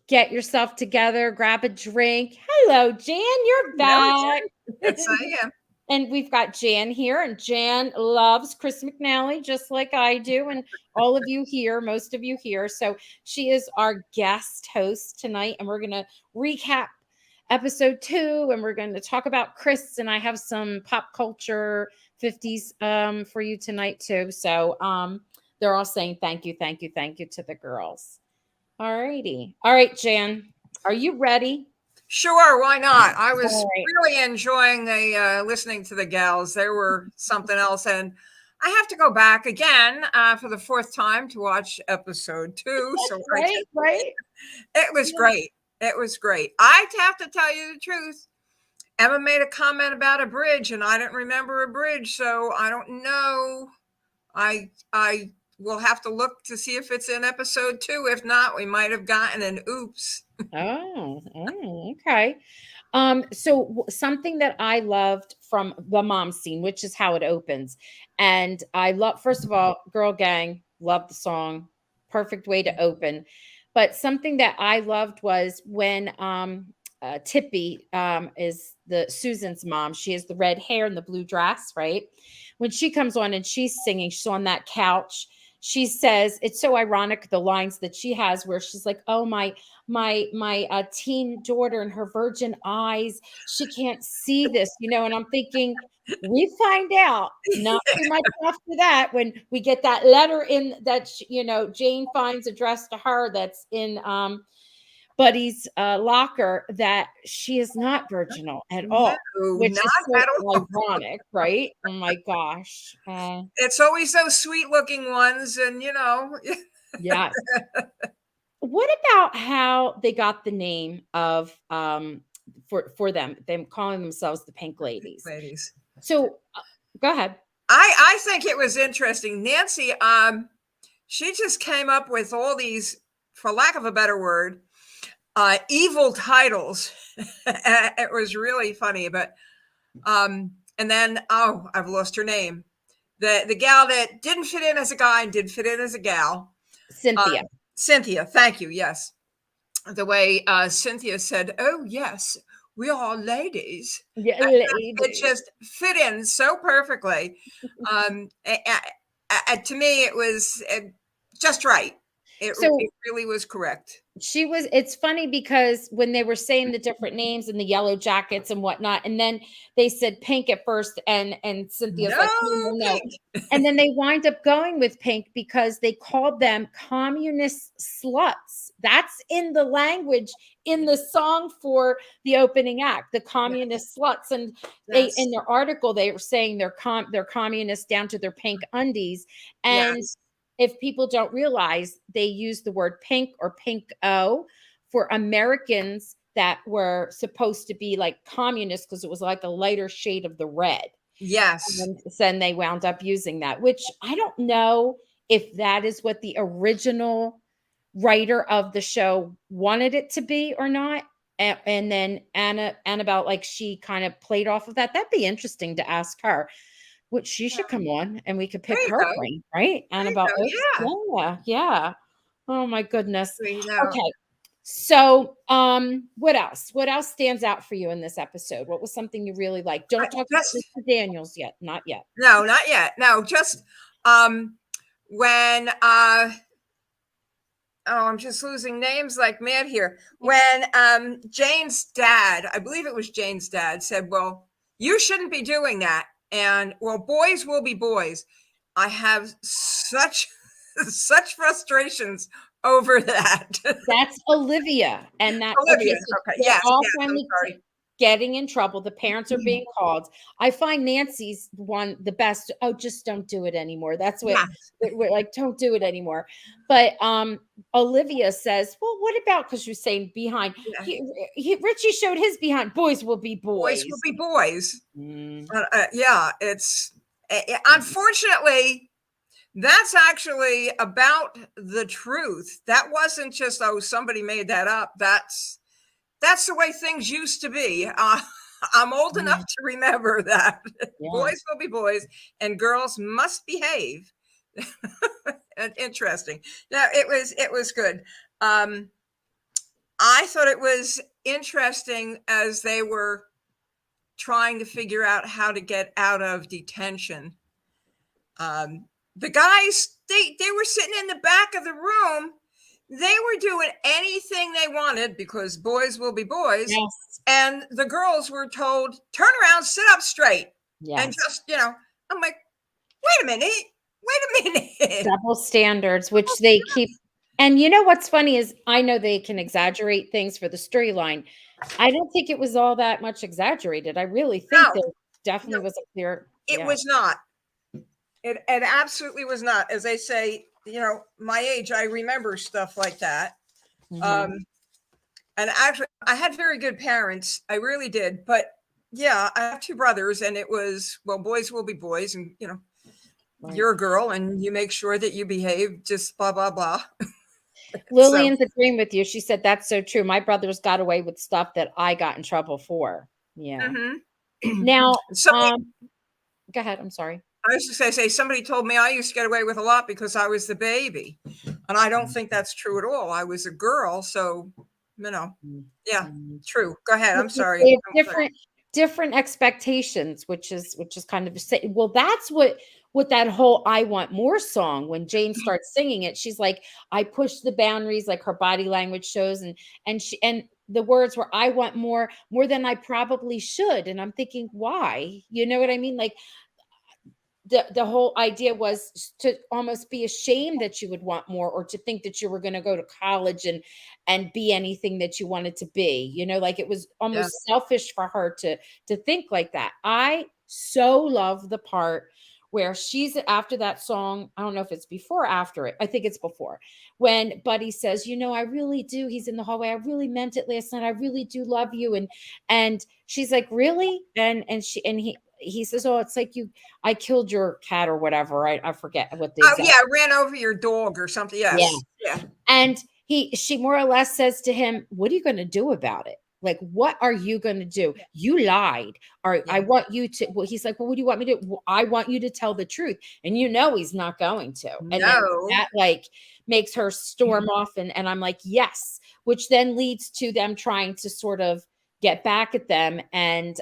get yourself together, grab a drink. Hello, Jan, you're No, back. yes, I am. And we've got Jan here, and Jan loves Chris McNally just like I do, and all of you here, most of you here. So she is our guest host tonight, and we're going to recap episode 2, and we're going to talk about Chris, and I have some pop culture 50s for you tonight too. So they're all saying thank you, thank you, thank you to the girls. All righty. All right, Jan, are you ready? Sure, why not? I was All right. really enjoying the listening to the gals. They were something else, and I have to go back again for the 4th time to watch episode 2. So Right. it was great. It was great. I have to tell you the truth. Emma made a comment about a bridge, and I didn't remember a bridge, so I don't know. I will have to look to see if it's in episode 2. If not, we might have gotten an oops. Oh, okay. So something that I loved from the mom scene, which is how it opens, and I love, first of all, Girl Gang, love the song, perfect way to open. But something that I loved was when Tippy is the Susan's mom. She has the red hair and the blue dress, right? When she comes on and she's singing, she's on that couch. She says, it's so ironic, the lines that she has where she's like, oh, my teen daughter and her virgin eyes, she can't see this, and I'm thinking, we find out not too much after that when we get that letter in that Jane finds addressed to her that's in Buddy's locker, that she is not virginal at all, No, which not is at so all. ironic, right? Oh my gosh. It's always those sweet looking ones, and Yes. What about how they got the name of for them calling themselves the Pink Ladies? ladies. So go ahead. I think it was interesting. Nancy, she just came up with all these, for lack of a better word, evil titles. It was really funny, but and then I've lost her name. The gal that didn't fit in as a guy and did fit in as a gal. Cynthia. Cynthia, thank you. Yes. The way Cynthia said, oh, yes, we are ladies. Yeah, It just fit in so perfectly. To me, it was just right. It really was correct. It's funny because when they were saying the different names and the yellow jackets and whatnot, and then they said pink at first, and Cynthia's like, no. And then they wind up going with pink because they called them communist sluts. That's in the language in the song for the opening act, the communist sluts. And they, in their article, they were saying they're communists down to their pink undies. And if people don't realize, they use the word pink or pink-o for Americans that were supposed to be like communists because it was like a lighter shade of the red. Yes. And then they wound up using that, which I don't know if that is what the original writer of the show wanted it to be or not. And then Annabelle, like, she kind of played off of that. That'd be interesting to ask her. Which she should come on and we could pick her brain, right? Annabelle. Yeah. Oh my goodness. Okay. So what else? What else stands out for you in this episode? What was something you really liked? Don't talk about Mr. Daniels yet. Not yet. No, not yet. No, just when I'm just losing names like mad here. When Jane's dad, I believe it was Jane's dad, said, well, you shouldn't be doing that. And well, boys will be boys. I have such frustrations over that. That's Olivia. And that Olivia. Okay. Yes. All finally getting in trouble. The parents are being called. I find Nancy's one the best. Oh, just don't do it anymore. That's what we're like, don't do it anymore. But Olivia says, well, what about, because you're saying behind, Richie showed his behind, boys will be boys. Boys will be boys. It's unfortunately That's actually about the truth. That wasn't just, oh, somebody made that up. That's the way things used to be. I'm old enough to remember that. Yeah. Boys will be boys and girls must behave. Interesting. No, it was good. I thought it was interesting as they were trying to figure out how to get out of detention. The guys, they were sitting in the back of the room. They were doing anything they wanted because boys will be boys. Yes. And the girls were told, turn around, sit up straight. Yes. And just, I'm like, wait a minute. Double standards, which they keep. And you know what's funny is I know they can exaggerate things for the storyline. I don't think it was all that much exaggerated. I really think there definitely was a clear. It was not. It absolutely was not. As I say, my age, I remember stuff like that. Mhm. And actually, I had very good parents. I really did. But yeah, I have two brothers, and it was, well, boys will be boys, and Right. you're a girl, and you make sure that you behave. Just blah blah blah. Lillian's agreeing with you. She said that's so true. My brothers got away with stuff that I got in trouble for. Yeah. Mm-hmm. Now, go ahead. I'm sorry. I was just going to say, somebody told me I used to get away with a lot because I was the baby. And I don't think that's true at all. I was a girl. So, yeah, true. Go ahead. I'm sorry. They have different expectations, which is kind of, well, that's what that whole I Want More song, when Jane starts singing it, she's like, I push the boundaries, like her body language shows. And the words were, I want more than I probably should. And I'm thinking, why? You know what I mean? Like, the whole idea was to almost be ashamed that you would want more, or to think that you were going to go to college and be anything that you wanted to be, like it was almost selfish for her to think like that. I so love the part where she's after that song. I don't know if it's before or after it. I think it's before, when Buddy says, I really do. He's in the hallway. I really meant it last night. I really do love you. And she's like, really? And he says, oh, it's like I killed your cat or whatever. I forget what they said. Yeah, I ran over your dog or something. Yes. Yeah. And she more or less says to him, what are you going to do about it? Like, what are you going to do? You lied. Or I want you to, well, he's like, well, what do you want me to do? Well, I want you to tell the truth. And he's not going to. And that like makes her storm off. And I'm like, yes, which then leads to them trying to sort of get back at them. And,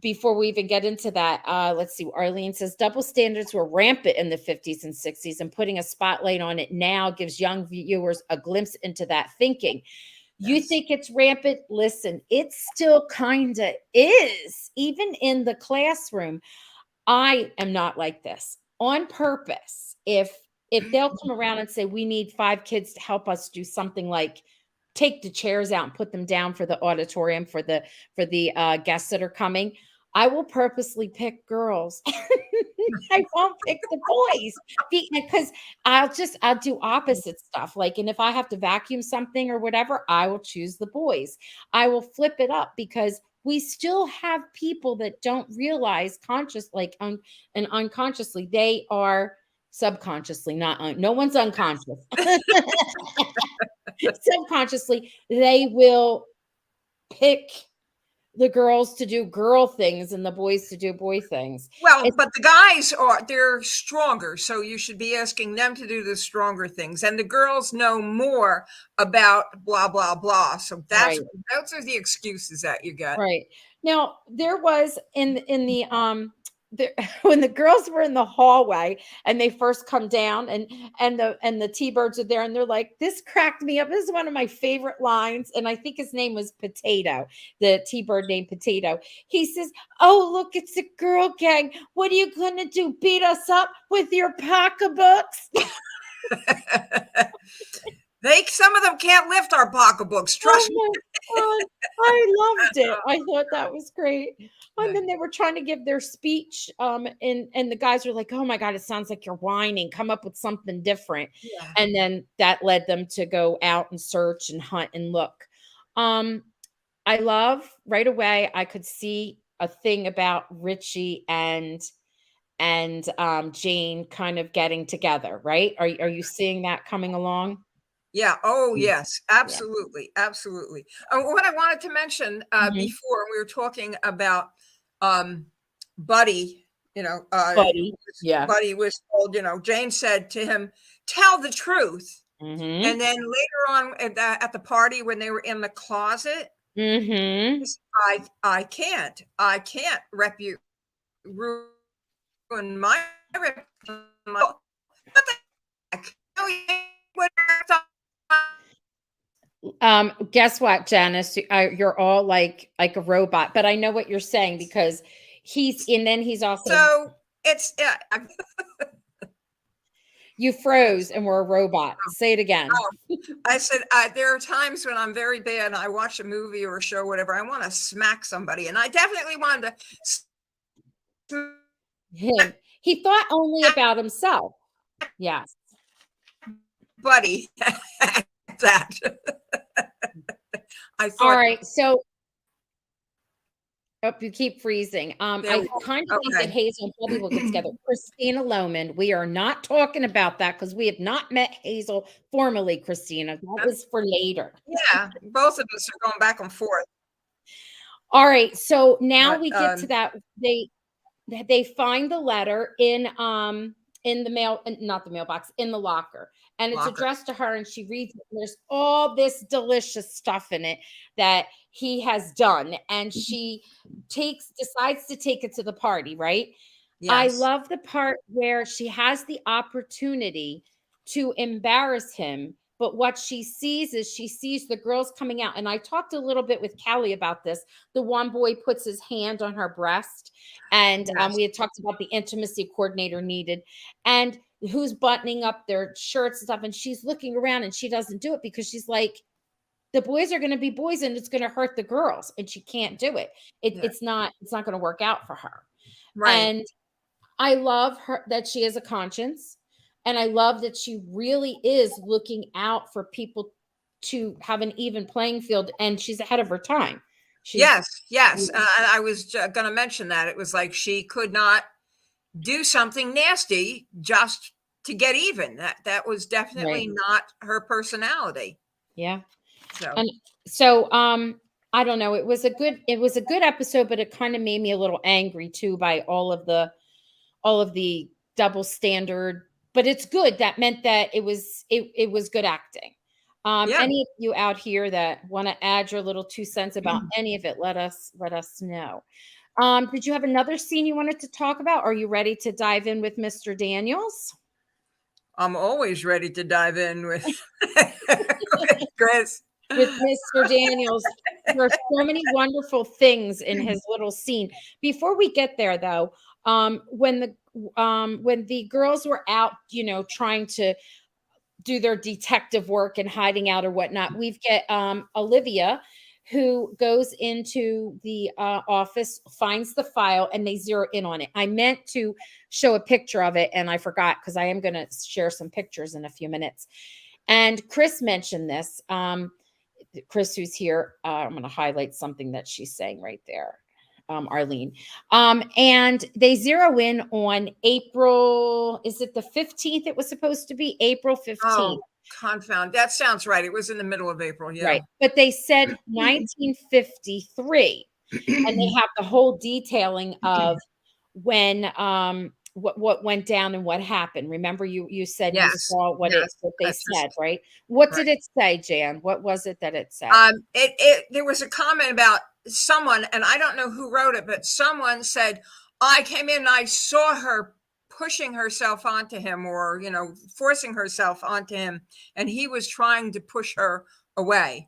before we even get into that, let's see. Arlene says double standards were rampant in the 50s and 60s, and putting a spotlight on it now gives young viewers a glimpse into that thinking. Yes. You think it's rampant? Listen, it still kind of is. Even in the classroom, I am not like this on purpose. If they'll come around and say, we need 5 kids to help us do something like take the chairs out and put them down for the auditorium for the guests that are coming, I will purposely pick girls. I won't pick the boys because I'll do opposite stuff. Like, and if I have to vacuum something or whatever, I will choose the boys. I will flip it up because we still have people that don't realize and unconsciously, they are subconsciously, no one's unconscious. Subconsciously, they will pick the girls to do girl things and the boys to do boy things. Well, but the guys they're stronger, so you should be asking them to do the stronger things, and the girls know more about blah blah blah. So those are the excuses that you get. Right. Now, there was in the when the girls were in the hallway and they first come down and the T-Birds are there and they're like, this cracked me up. This is one of my favorite lines. And I think his name was Potato, the T-Bird named Potato. He says, oh, look, it's a girl gang. What are you going to do? Beat us up with your pocketbooks? Some of them can't lift our pocketbooks. Trust me. I loved it. I thought that was great. And then they were trying to give their speech, and the guys were like, oh my God, it sounds like you're whining. Come up with something different. Yeah. And then that led them to go out and search and hunt and look. I love right away, I could see a thing about Richie and and Jane kind of getting together, right? Are you seeing that coming along? Yeah. Oh, Mm. yes. Absolutely. Absolutely. What I wanted to mention Mhm. before we were talking about um, Buddy, Buddy. Yeah. Buddy was told, Jane said to him, tell the truth. Mhm. And then later on at the party when they were in the closet, he Mhm. said, I can't ruin my reputation. What the heck? No, you ain't what I thought. Guess what, Janice? You're all like a robot, but I know what you're saying because and then he's also, So it's yeah. you froze and we're a robot. Say it again. I said there are times when I'm very bad. I watch a movie or a show, whatever. I want to smack somebody, and I definitely wanted to Him. He thought only smack about himself. Yes. Buddy. That I All thought. right. So oh, you keep freezing. There I we go. kind of think that Okay. Hazel and Bobby will get together. Christina Lohman, we are not talking about that because we have not met Hazel formally, Christina. That is for later. Yeah, both of us are going back and forth. All right. So now But we get to that. They find the letter in the mail, not the mailbox, in the locker. And it's locker. addressed to her, and she reads it. And there's all this delicious stuff in it that he has done. And she decides to take it to the party, right? I Yes. love the part where she has the opportunity to embarrass him, but what she sees is she sees the girls coming out. And I talked a little bit with Callie about this. The one boy puts his hand on her breast, and Yes. we had talked about the intimacy coordinator needed, and who's buttoning up their shirts and stuff. And she's looking around and she doesn't do it because she's like, the boys are going to be boys and it's going to hurt the girls, and she can't do it. Yeah. It's not going to work out for her. Right. And I love her that she has a conscience, and I love that she really is looking out for people to have an even playing field, and she's ahead of her time. Yes. Yes. And I was going to mention that it was like she could not do something nasty just to get even. That was definitely Right. not her personality. Yeah. So And so I don't know, it was a good episode, but it kind of made me a little angry too by all of the double standard, but it's good. That meant that it was good acting. yeah. Any of you out here that want to add your little 2 cents about any of it, let us know. Did you have another scene you wanted to talk about? Are you ready to dive in with Mr. Daniels? I'm always ready to dive in with Chris. With Mr. Daniels. There are so many wonderful things in his little scene. Before we get there, though, when the girls were out, trying to do their detective work and hiding out or whatnot, we've got Olivia, who goes into the office, finds the file, and they zero in on it. I meant to show a picture of it, and I forgot because I am going to share some pictures in a few minutes. And Chris mentioned this. Chris, who's here, I'm going to highlight something that she's saying right there, Arlene. And they zero in on April, is it the 15th? It was supposed to be April 15th. Oh, confound. That sounds right. It was in the middle of April. Yeah. Right. But they said 1953. And they have the whole detailing of when what went down and what happened. Remember, you said you Yes. saw what Yes. they said, right? What did Right. it say, Jan? What was it that it said? There was a comment about someone, and I don't know who wrote it, but someone said, I came in and I saw her pushing herself onto him, or forcing herself onto him, and he was trying to push her away.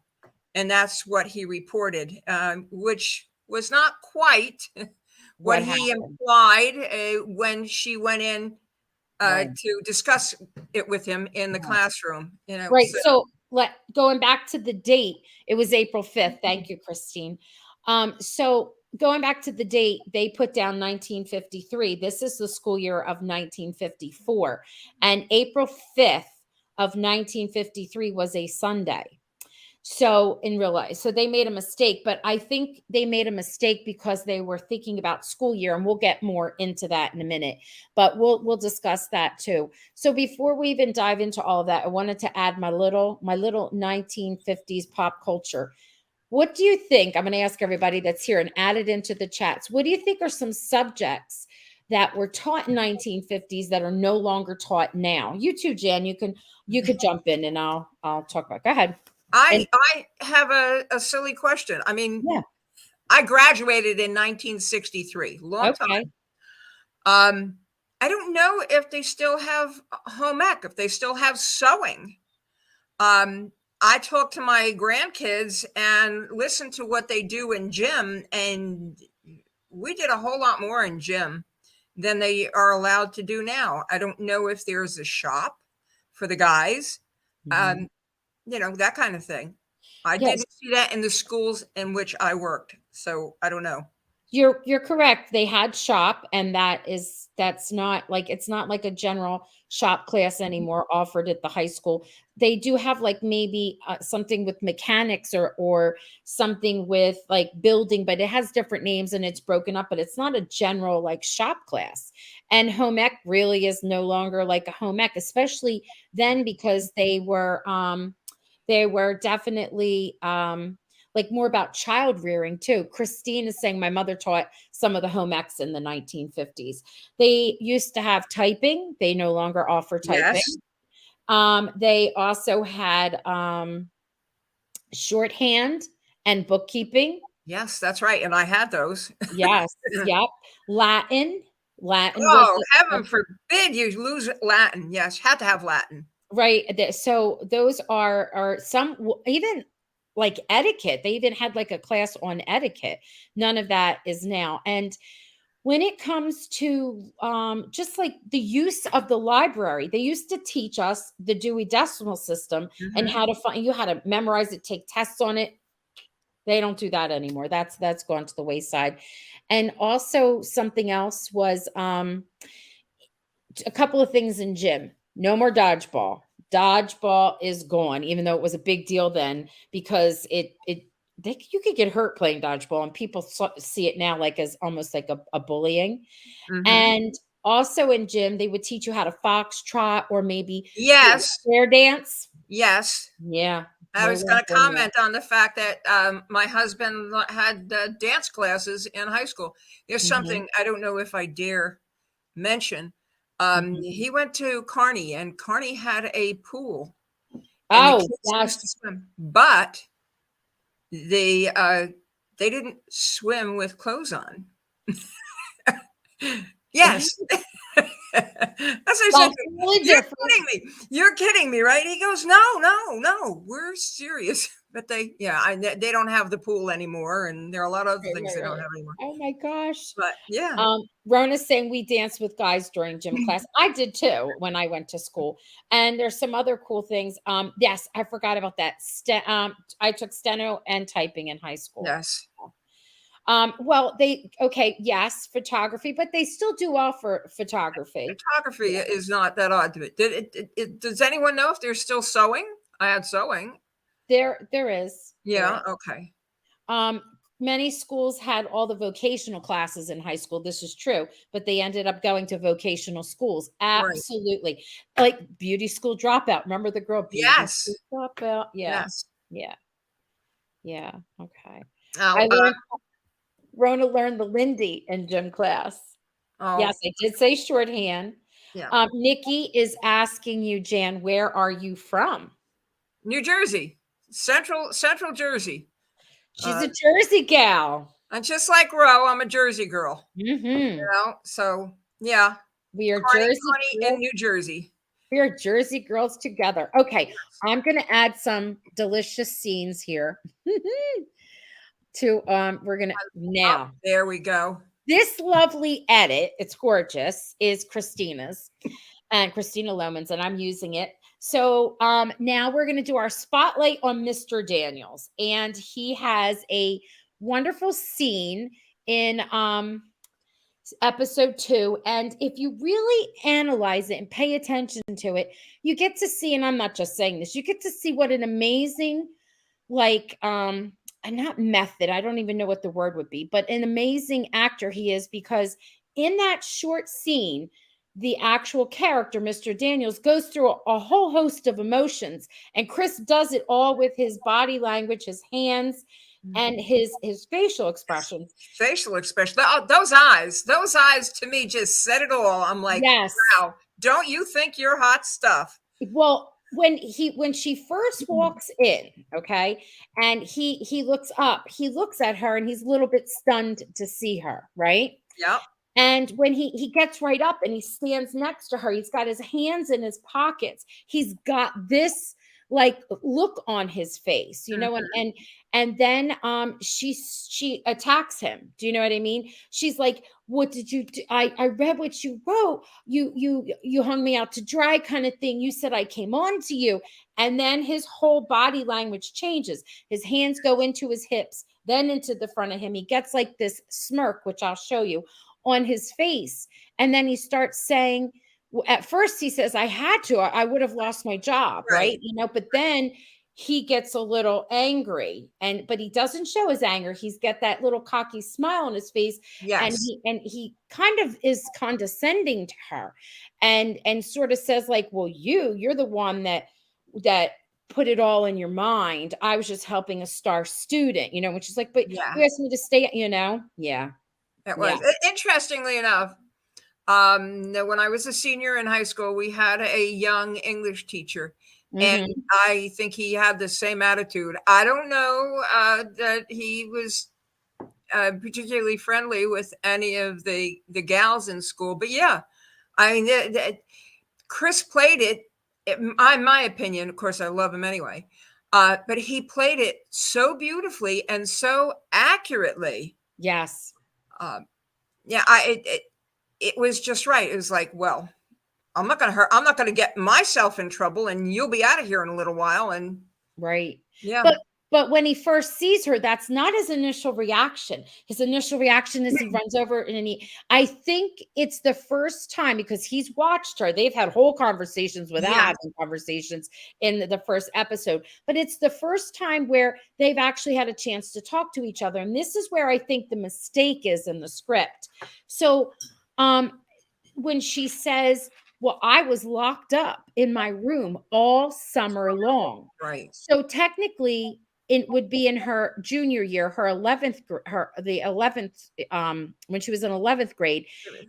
And that's what he reported, which was not quite what he happened? implied when she went in Right. to discuss it with him in the classroom. Right. So going back to the date, it was April 5th. Thank you, Christine. So going back to the date, they put down 1953. This is the school year of 1954. And April 5th of 1953 was a Sunday. So in real life, so they made a mistake, but I think they made a mistake because they were thinking about school year, and we'll get more into that in a minute, but we'll discuss that too. So before we even dive into all of that, I wanted to add my little 1950s pop culture. What do you think? I'm going to ask everybody that's here and add it into the chats. What do you think are some subjects that were taught in 1950s that are no longer taught now? You too, Jan. You could jump in, and I'll talk about. Go ahead. And I have a silly question. I mean, yeah, I graduated in 1963, long okay. time. I don't know if they still have home ec, if they still have sewing. I talk to my grandkids and listen to what they do in gym, and we did a whole lot more in gym than they are allowed to do now. I don't know if there's a shop for the guys, Mhm. that kind of thing. I Yes. didn't see that in the schools in which I worked, so I don't know. You're correct. They had shop, and that's not like, it's not like a general shop class anymore offered at the high school. They do have like maybe something with mechanics or something with like building, but it has different names and it's broken up, but it's not a general like shop class. And home ec really is no longer like a home ec, especially then, because they were definitely like more about child rearing too. Christine is saying my mother taught some of the home ecs in the 1950s. They used to have typing. They no longer offer typing. Yes, They also had shorthand and bookkeeping. yes, that's right, and I had those. Yes, yep. Latin. Latin was Oh, heaven forbid you lose Latin. Yes, had to have Latin. right. So those are some even like etiquette. They even had like a class on etiquette. None of that is now. And when it comes to just like the use of the library, they used to teach us the Dewey Decimal System and Mhm. how to find, you had to memorize it, take tests on it. They don't do that anymore. That's gone to the wayside. And also something else was a couple of things in gym. No more dodgeball. Dodgeball is gone, even though it was a big deal then, because you could get hurt playing dodgeball, and people see it now like as almost like a bullying. Mhm. And also in gym, they would teach you how to foxtrot or maybe do a Yes, square dance. yes. Yeah, I no was going to longer in that. comment on the fact that my husband had dance classes in high school. There's Mhm, something I don't know if I dare mention. mhm. He went to Kearney, and Kearney had a pool, and the Oh, kids used to yes. swim, but they didn't swim with clothes on. Yes. That's what I said. That's really You're different. kidding me. You're kidding me, right? He goes, no, no, no, we're serious. But they don't have the pool anymore, and there are a lot of other Right, things right, they don't right. have anymore. Oh my gosh. But yeah, Rona's saying we danced with guys during gym class. I did too when I went to school. And there's some other cool things. Yes, I forgot about that. I took steno and typing in high school. yes. Well, yes, photography, but they still do offer photography. Photography Yeah, is not that odd to it. Does anyone know if they're still sewing? I had sewing. there is. There Yeah. is. Okay. Um, Many schools had all the vocational classes in high school. This is true, but they ended up going to vocational schools. Right. Absolutely. Like beauty school dropout. Remember the girl beauty school Yes. dropout? Yeah. Yes. Yeah. Yeah. Okay. Now, I learned Rona learned the Lindy in gym class. oh, Yes, I did say shorthand. yeah. Nikki is asking you, Jan, where are you from? New Jersey, Central Jersey. She's a Jersey gal. And just like Roe, I'm a Jersey girl. Hmm. So yeah, We are Jersey Carney in girls. New Jersey. We are Jersey girls together. Okay, I'm gonna add some delicious scenes here. We're gonna Oh, now. there we go. This lovely edit, it's gorgeous, is Christina's and Christina Loman's, and I'm using it. So now we're gonna do our spotlight on Mr. Daniels, and he has a wonderful scene in episode 2. And if you really analyze it and pay attention to it, you get to see, and I'm not just saying this, you get to see what an amazing like not method. I don't even know what the word would be, but an amazing actor he is, because in that short scene, the actual character, Mr. Daniels, goes through a whole host of emotions, and Chris does it all with his body language, his hands, and his facial expressions. Facial expression. Oh, those eyes to me just said it all. I'm like, Yes. wow, don't you think you're hot stuff? Well, when she first walks in, okay, and he looks up, he looks at her, and he's a little bit stunned to see her, right? Yep. And when he gets right up and he stands next to her, he's got his hands in his pockets. He's got this like look on his face, you know, and then she attacks him. Do you know what I mean? She's like, "What did you do? I read what you wrote. You hung me out to dry, kind of thing. You said I came on to you." And then his whole body language changes. His hands go into his hips, then into the front of him. He gets like this smirk, which I'll show you, on his face. And then he starts saying, at first he says, I had to, I would have lost my job. Right. You know, but then he gets a little angry, but he doesn't show his anger. He's got that little cocky smile on his face. Yes. And he kind of is condescending to her and sort of says like, well, you're the one that put it all in your mind. I was just helping a star student, you know, which is like, but you asked me to stay, you know? Yeah. It was. Interestingly enough, when I was a senior in high school, we had a young English teacher, and I think he had the same attitude. I don't know that he was particularly friendly with any of the gals in school, but yeah, I mean, Chris played it. In my opinion, of course, I love him anyway, but he played it so beautifully and so accurately. Yes. Yeah, it was just right. It was like, well, I'm not going to get myself in trouble, and you'll be out of here in a little while. And right. Yeah. But when he first sees her, that's not his initial reaction. His initial reaction is he runs over and I think it's the first time, because he's watched her. They've had whole conversations without having conversations in the first episode, but it's the first time where they've actually had a chance to talk to each other. And this is where I think the mistake is in the script. So, when she says, well, I was locked up in my room all summer long. Right. So technically, it would be in her junior year, her 11th, when she was in 11th grade,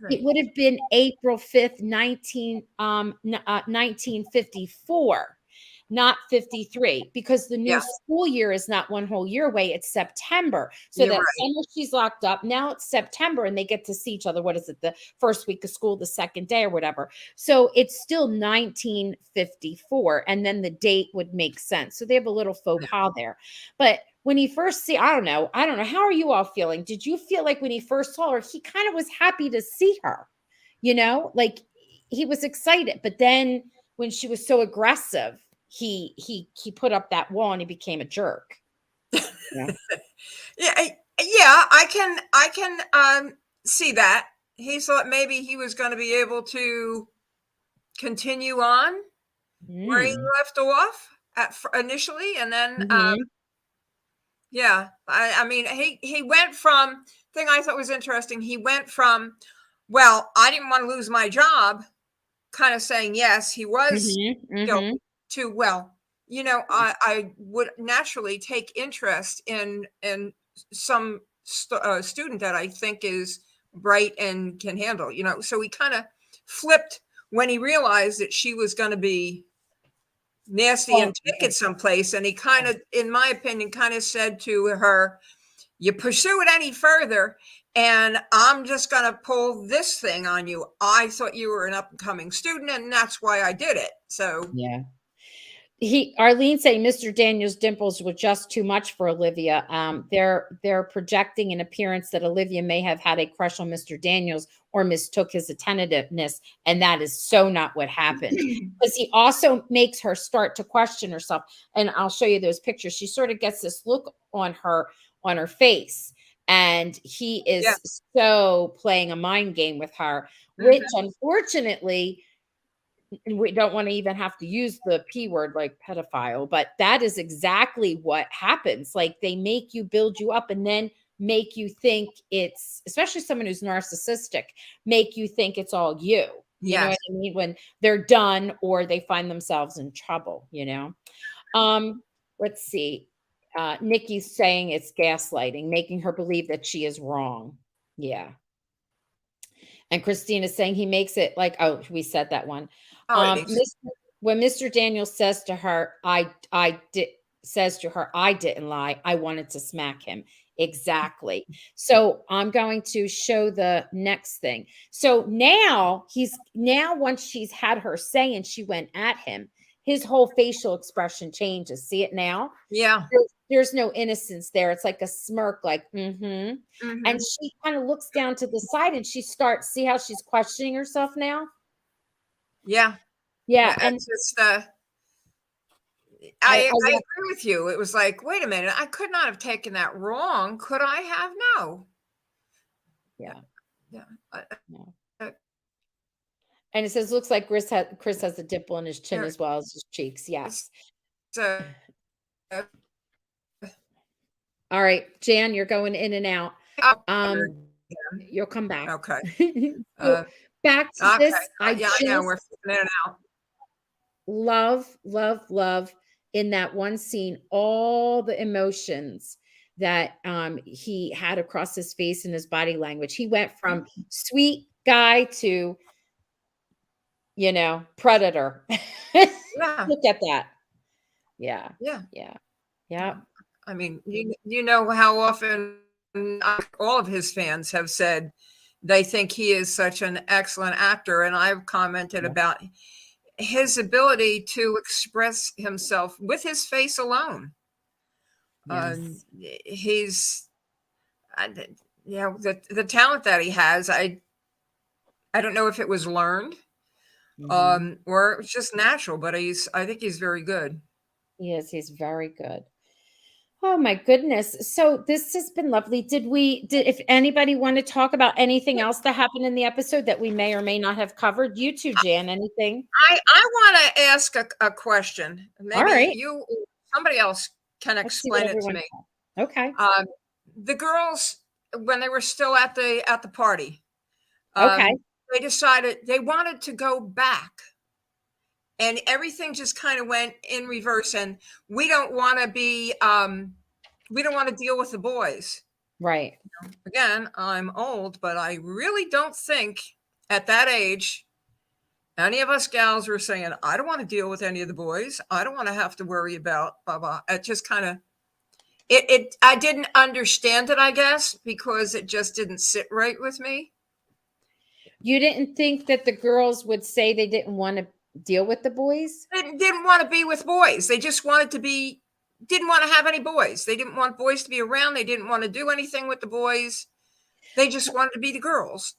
it would have been April 5th, 1954, not 53, because the new school year is not one whole year away. It's September. So that summer she's locked up. Now it's September and they get to see each other. What is it? The first week of school, the second day or whatever. So it's still 1954. And then the date would make sense. So they have a little faux pas there. But when he first I don't know. How are you all feeling? Did you feel like when he first saw her, he kind of was happy to see her, you know, like he was excited, but then when she was so aggressive, he put up that wall and he became a jerk. Yeah, I can see that. He thought maybe he was going to be able to continue on where he left off initially, and then I mean he went from, thing I thought was interesting, he went from, well, I didn't want to lose my job, kind of saying yes, he was guilty, to, well, you know, I would naturally take interest in some student that I think is bright and can handle, you know. So he kind of flipped when he realized that she was going to be nasty and take it someplace, and he kind of, in my opinion, kind of said to her, you pursue it any further and I'm just going to pull this thing on you. I thought you were an up-and-coming student, and that's why I did it. So yeah. Arlene saying Mr. Daniels' dimples were just too much for Olivia. They're projecting an appearance that Olivia may have had a crush on Mr. Daniels or mistook his attentiveness, and that is so not what happened. Because he also makes her start to question herself, and I'll show you those pictures. She sort of gets this look on her face, and he is so playing a mind game with her, which unfortunately we don't want to even have to use the P word like pedophile, but that is exactly what happens. Like they make you build you up and then make you think it's, especially someone who's narcissistic, make you think it's all you. You know Yes. what I mean? When they're done or they find themselves in trouble, you know? Let's see. Nikki's saying it's gaslighting, making her believe that she is wrong. Yeah. And Christina's saying he makes it like, oh, we said that one. Oh, it is. When Mr. Daniel says to her, I didn't lie. I wanted to smack him. Exactly. So I'm going to show the next thing. So now once she's had her say and she went at him, his whole facial expression changes. See it now? Yeah. There's no innocence there. It's like a smirk, like, and she kind of looks down to the side and she starts, see how she's questioning herself now? Yeah. Yeah. And And just, I agree with you. It was like, wait a minute, I could not have taken that wrong. Could I have? No. Yeah. Yeah. No. And it says, looks like Chris has a dimple in his chin as well as his cheeks. Yes. So, all right, Jan, you're going in and out. You'll come back. Okay. So back to this. I know we're in and out. Love in that one scene, all the emotions that he had across his face and his body language. He went from sweet guy to, you know, predator. Yeah. Look at that. Yeah. I mean, you know how often all of his fans have said they think he is such an excellent actor, and I've commented about his ability to express himself with his face alone. Yes. He's, you know, the talent that he has. I don't know if it was learned, or it's just natural, but I think he's very good. He is. He's very good. Oh my goodness. So this has been lovely. Did if anybody want to talk about anything else that happened in the episode that we may or may not have covered? You too, Jan, anything? I want to ask a question. Maybe all right. Somebody else can explain it to me. Okay. The girls, when they were still at the party, okay, they decided they wanted to go back. And everything just kind of went in reverse, and we don't want to deal with the boys. Right. Again, I'm old, but I really don't think at that age, any of us gals were saying, I don't want to deal with any of the boys. I don't want to have to worry about blah, blah. It just kind of, I didn't understand it, I guess, because it just didn't sit right with me. You didn't think that the girls would say they didn't want to deal with the boys? They didn't want to be with boys. They just wanted to didn't want to have any boys. They didn't want boys to be around. They didn't want to do anything with the boys. They just wanted to be the girls.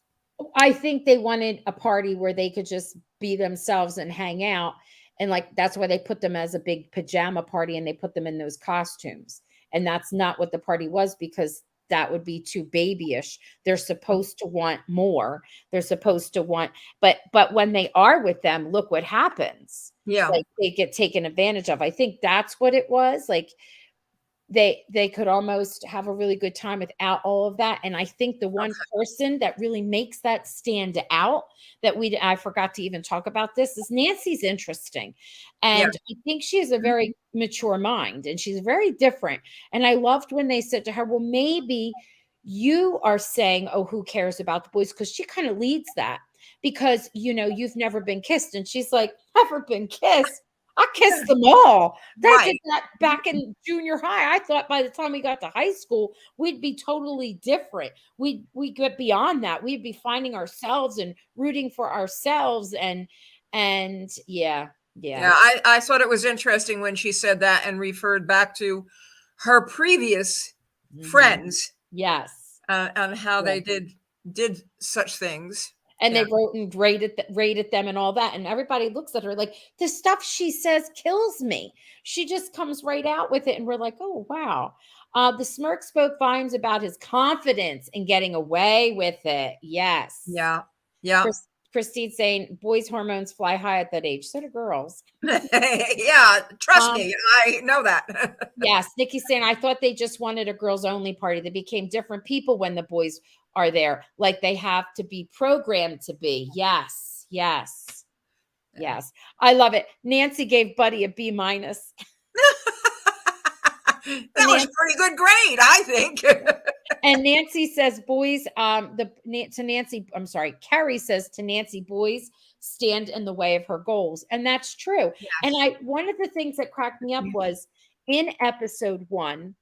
I think they wanted a party where they could just be themselves and hang out. And like, that's why they put them as a big pajama party and they put them in those costumes. And that's not what the party was, because that would be too babyish. They're supposed to want more. They're supposed to want, but when they are with them, look what happens. Yeah. Like they get taken advantage of. I think that's what it was. Like they could almost have a really good time without all of that. And I think the one person that really makes that stand out that I forgot to even talk about this is Nancy's interesting. And I think she has a very mature mind and she's very different. And I loved when they said to her, well, maybe you are saying, oh, who cares about the boys? Because she kind of leads that because, you know, you've never been kissed. And she's like, never been kissed. I kissed them all. They did that back in junior high. I thought by the time we got to high school, we'd be totally different. We'd get beyond that. We'd be finding ourselves and rooting for ourselves. And yeah. I thought it was interesting when she said that and referred back to her previous friends. Yes. On how they did such things. And they wrote and rated them and all that. And everybody looks at her like, the stuff she says kills me. She just comes right out with it. And we're like, oh, wow. The smirk spoke volumes about his confidence in getting away with it. Yes. Yeah. Christine saying boys' hormones fly high at that age. So do girls. Yeah, trust me, I know that. Yes, Nikki's saying I thought they just wanted a girls only party. They became different people when the boys are there, like they have to be programmed to be. Yes, yes, yes. I love it. Nancy gave Buddy a B minus. That was a pretty good grade, I think. And Nancy says, boys, to Nancy, I'm sorry, Carrie says to Nancy, boys stand in the way of her goals. And that's true. Yes. And one of the things that cracked me up was in episode 1,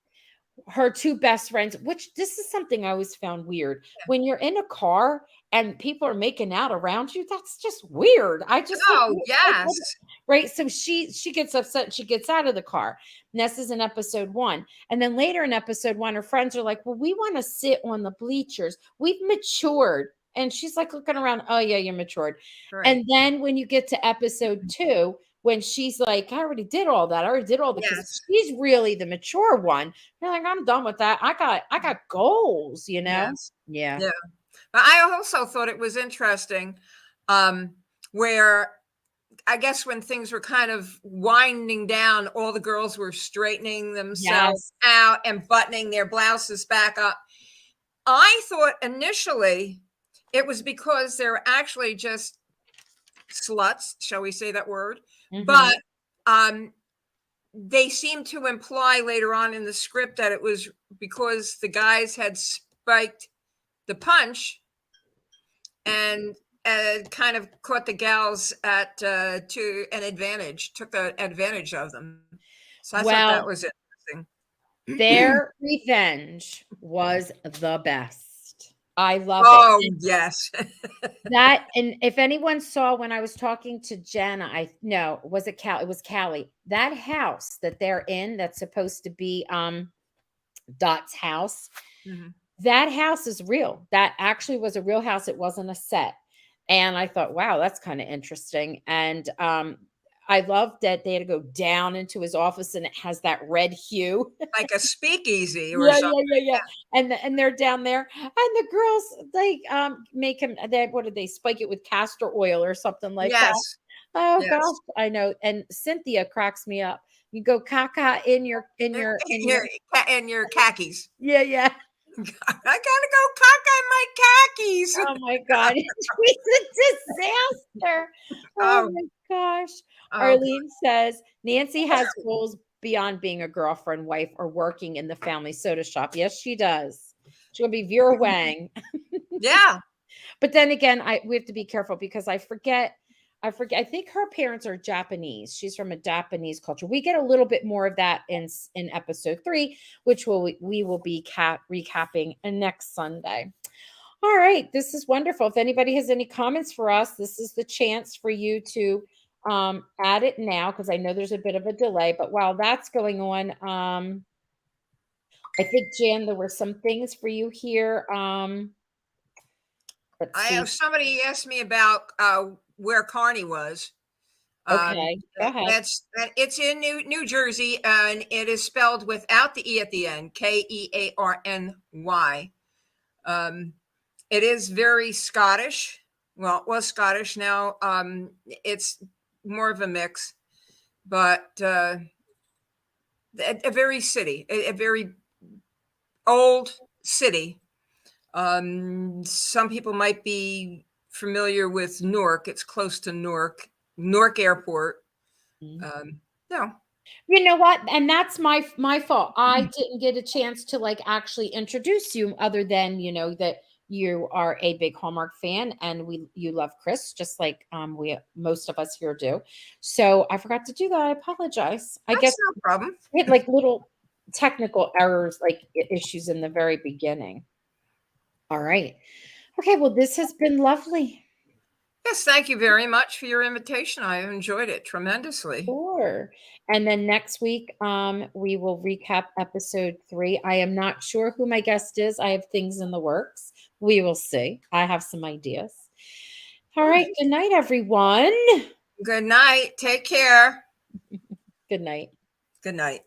her 2 best friends, which this is something I always found weird. Yeah. When you're in a car and people are making out around you, that's just weird. Yes. Right. So she gets upset and she gets out of the car. And this is in episode 1. And then later in episode 1, her friends are like, well, we want to sit on the bleachers. We've matured. And she's like looking around. Oh, yeah, you're matured. Right. And then when you get to episode 2, when she's like, I already did all that. I already did all the kids. She's really the mature one. They're like, I'm done with that. I got goals, you know? Yes. Yeah. Yeah. But I also thought it was interesting where I guess when things were kind of winding down, all the girls were straightening themselves out and buttoning their blouses back up. I thought initially it was because they're actually just sluts, shall we say that word? Mm-hmm. But they seem to imply later on in the script that it was because the guys had spiked the punch and kind of caught the gals at to an advantage, took the advantage of them. So I thought that was interesting. Their revenge was the best. I love it. Oh, yes. That, and if anyone saw when I was talking to Jenna, was it Cal? It was Callie. That house that they're in, that's supposed to be Dot's house. Mm-hmm. That house is real. That actually was a real house. It wasn't a set. And I thought, wow, that's kind of interesting. And I loved that they had to go down into his office and it has that red hue. Like a speakeasy or something. Yeah. And they're down there. And the girls, they make him, what did they spike it with castor oil or something like that? Oh, yes. Gosh, I know. And Cynthia cracks me up. You go caca in your khakis. Yeah. I gotta go caca in my khakis. Oh my God. It's a disaster. Oh my gosh. Arlene says Nancy has goals beyond being a girlfriend, wife, or working in the family soda shop. Yes, she does. She'll be Vera Wang. Yeah. But then again, we have to be careful because I forget. I think her parents are Japanese. She's from a Japanese culture. We get a little bit more of that in episode 3, which we will be recapping next Sunday. All right. This is wonderful. If anybody has any comments for us, this is the chance for you to add it now, because I know there's a bit of a delay. But while that's going on, I think, Jan, there were some things for you here. Somebody asked me about where Carney was. Okay, go ahead. It's in New Jersey, and it is spelled without the E at the end, Kearny. It is very Scottish. Well, it was Scottish. Now it's more of a mix, but a very old city. Some people might be familiar with Newark. It's close to Newark Airport. No. You know what? And that's my fault. I didn't get a chance to actually introduce you, other than, that you are a big Hallmark fan and you love Chris, just like most of us here do. So I forgot to do that. I apologize. I guess no problem. We had little technical errors, issues in the very beginning. All right. Okay. Well, this has been lovely. Yes. Thank you very much for your invitation. I enjoyed it tremendously. Sure. And then next week, we will recap episode 3. I am not sure who my guest is. I have things in the works. We will see. I have some ideas. All right. Good night, everyone. Good night. Take care. Good night. Good night.